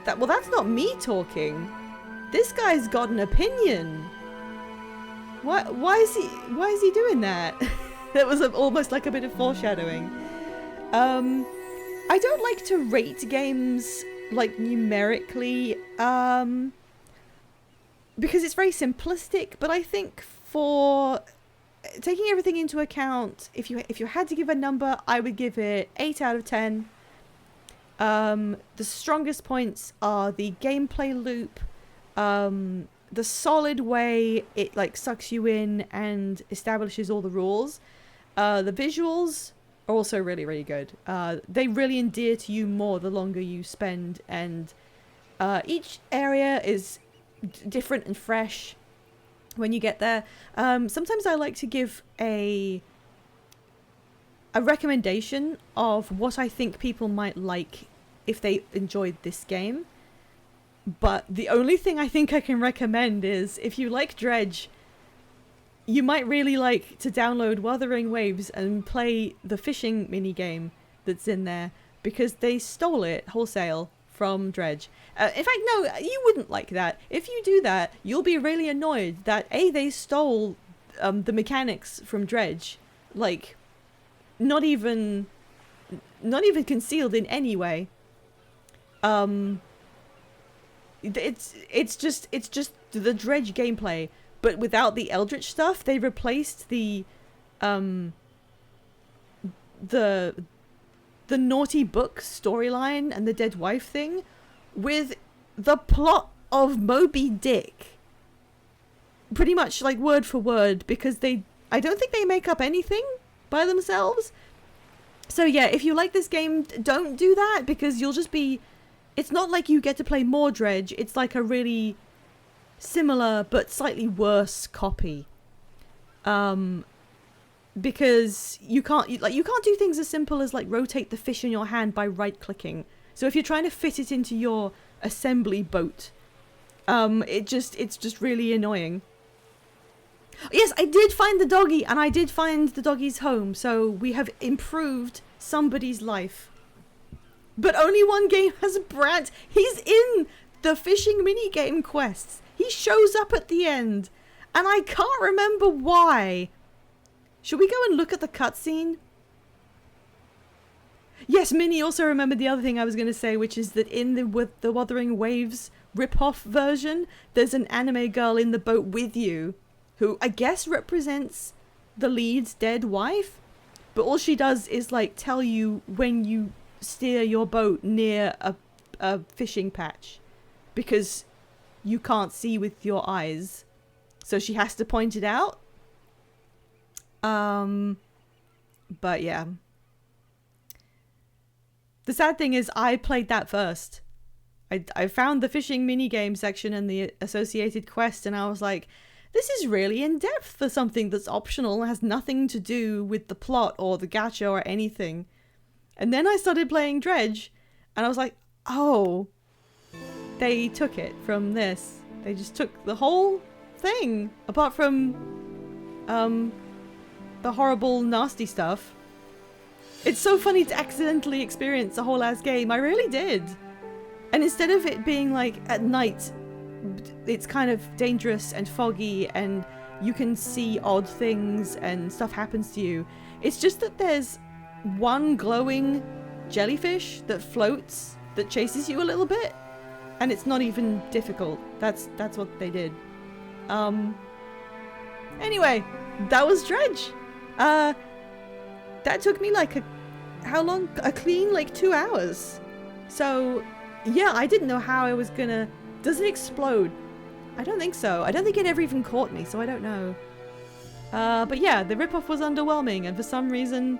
that, well, that's not me talking. This guy's got an opinion. Why is he doing that? That was almost like a bit of foreshadowing. I don't like to rate games like numerically because it's very simplistic, but I think for taking everything into account, if you had to give a number, I would give it 8 out of 10. The strongest points are the gameplay loop, the solid way it like sucks you in and establishes all the rules. The visuals are also really, really good. They really endear to you more the longer you spend, and each area is different and fresh when you get there. Sometimes I like to give a recommendation of what I think people might like if they enjoyed this game. But the only thing I think I can recommend is, if you like Dredge, you might really like to download Wuthering Waves and play the fishing minigame that's in there, because they stole it wholesale from Dredge. In fact, no, you wouldn't like that. If you do that, you'll be really annoyed that A, they stole the mechanics from Dredge, like not even concealed in any way. It's just the Dredge gameplay, but without the Eldritch stuff. They replaced the naughty book storyline and the dead wife thing with the plot of Moby Dick, pretty much like word for word, because I don't think they make up anything by themselves. So yeah, if you like this game, don't do that, because you'll just be it's not like you get to play more Dredge. It's like a really similar but slightly worse copy. Because you can't do things as simple as like rotate the fish in your hand by right clicking. So if you're trying to fit it into your assembly boat, it's just really annoying. Yes, I did find the doggy, and I did find the doggy's home, so we have improved somebody's life. But only one game has Brant. He's in the fishing minigame quests. He shows up at the end, and I can't remember why. Should we go and look at the cutscene? Yes, Minnie also remembered the other thing I was going to say, which is that in the Wuthering Waves rip-off version, there's an anime girl in the boat with you, who I guess represents the lead's dead wife, but all she does is like tell you when you steer your boat near a fishing patch, because you can't see with your eyes, so she has to point it out. But yeah. The sad thing is I played that first. I found the fishing minigame section and the associated quest, and I was like, this is really in-depth for something that's optional and has nothing to do with the plot or the gacha or anything. And then I started playing Dredge, and I was like, oh, they took it from this. They just took the whole thing, apart from the horrible, nasty stuff. It's so funny to accidentally experience a whole ass game. I really did. And instead of it being like at night, it's kind of dangerous and foggy and you can see odd things and stuff happens to you. It's just that there's one glowing jellyfish that floats that chases you a little bit, and it's not even difficult. That's what they did. Anyway, that was Dredge. That took me like how long? A clean like 2 hours. So yeah, I didn't know how I was gonna. Does it explode? I don't think so. I don't think it ever even caught me, so I don't know. But yeah, the ripoff was underwhelming, and for some reason,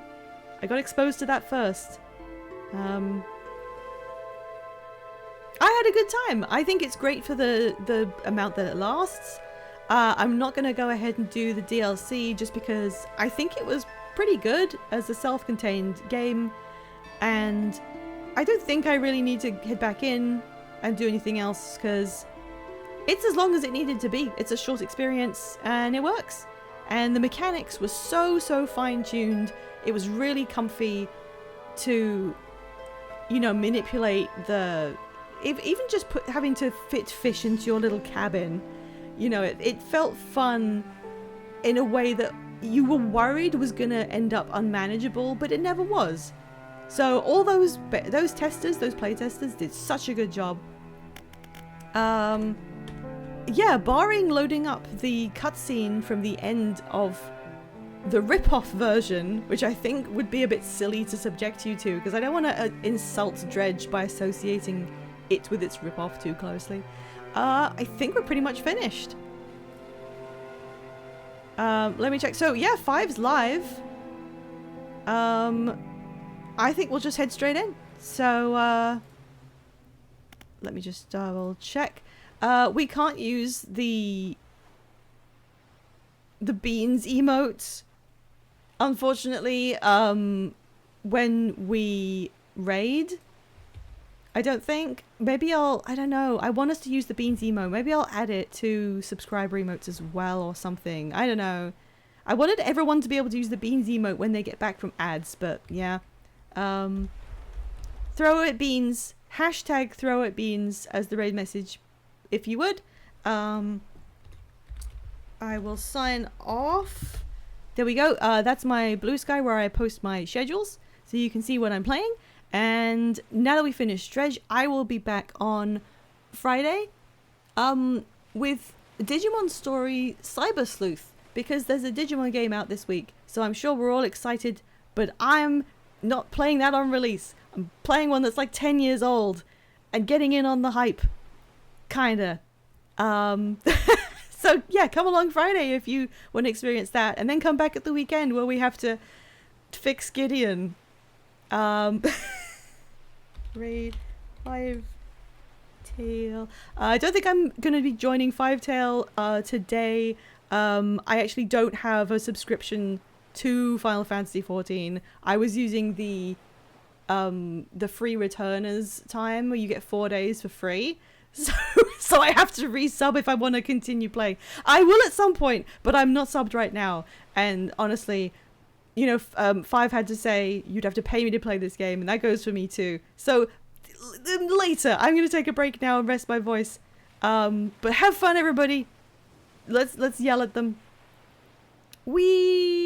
I got exposed to that first. I had a good time. I think it's great for the amount that it lasts. I'm not going to go ahead and do the DLC just because I think it was pretty good as a self-contained game, and I don't think I really need to head back in and do anything else because it's as long as it needed to be. It's a short experience and it works. And the mechanics were so fine-tuned. It was really comfy to, you know, manipulate the... Even just having to fit fish into your little cabin, you know, it felt fun in a way that you were worried was going to end up unmanageable, but it never was. So all those testers, those playtesters, did such a good job. Yeah, barring loading up the cutscene from the end of the rip-off version, which I think would be a bit silly to subject you to, because I don't want to insult Dredge by associating it with its rip-off too closely. I think we're pretty much finished. Let me check. So yeah, 5's live. I think we'll just head straight in. So let me just double check. We can't use the beans emote, unfortunately, when we raid. I don't think. Maybe I don't know. I want us to use the beans emote. Maybe I'll add it to subscriber emotes as well or something. I don't know. I wanted everyone to be able to use the beans emote when they get back from ads, but yeah. Throw it beans. Hashtag throw it beans as the raid message, if you would. I will sign off. There we go. That's my Blue Sky where I post my schedules, so you can see what I'm playing. And now that we finished Dredge, I will be back on Friday with Digimon Story Cyber Sleuth, because there's a Digimon game out this week. So I'm sure we're all excited, but I'm not playing that on release. I'm playing one that's like 10 years old and getting in on the hype. Kinda. So yeah, come along Friday if you want to experience that, and then come back at the weekend where we have to fix Gideon. Raid 5 Tail. I don't think I'm going to be joining Five Tail today. I actually don't have a subscription to Final Fantasy 14. I was using the free returners time where you get 4 days for free. So I have to resub if I want to continue playing. I will at some point, but I'm not subbed right now. And honestly, you know, Five had to say you'd have to pay me to play this game, and that goes for me too. So later, I'm gonna take a break now and rest my voice. But have fun, everybody. Let's yell at them. Wee.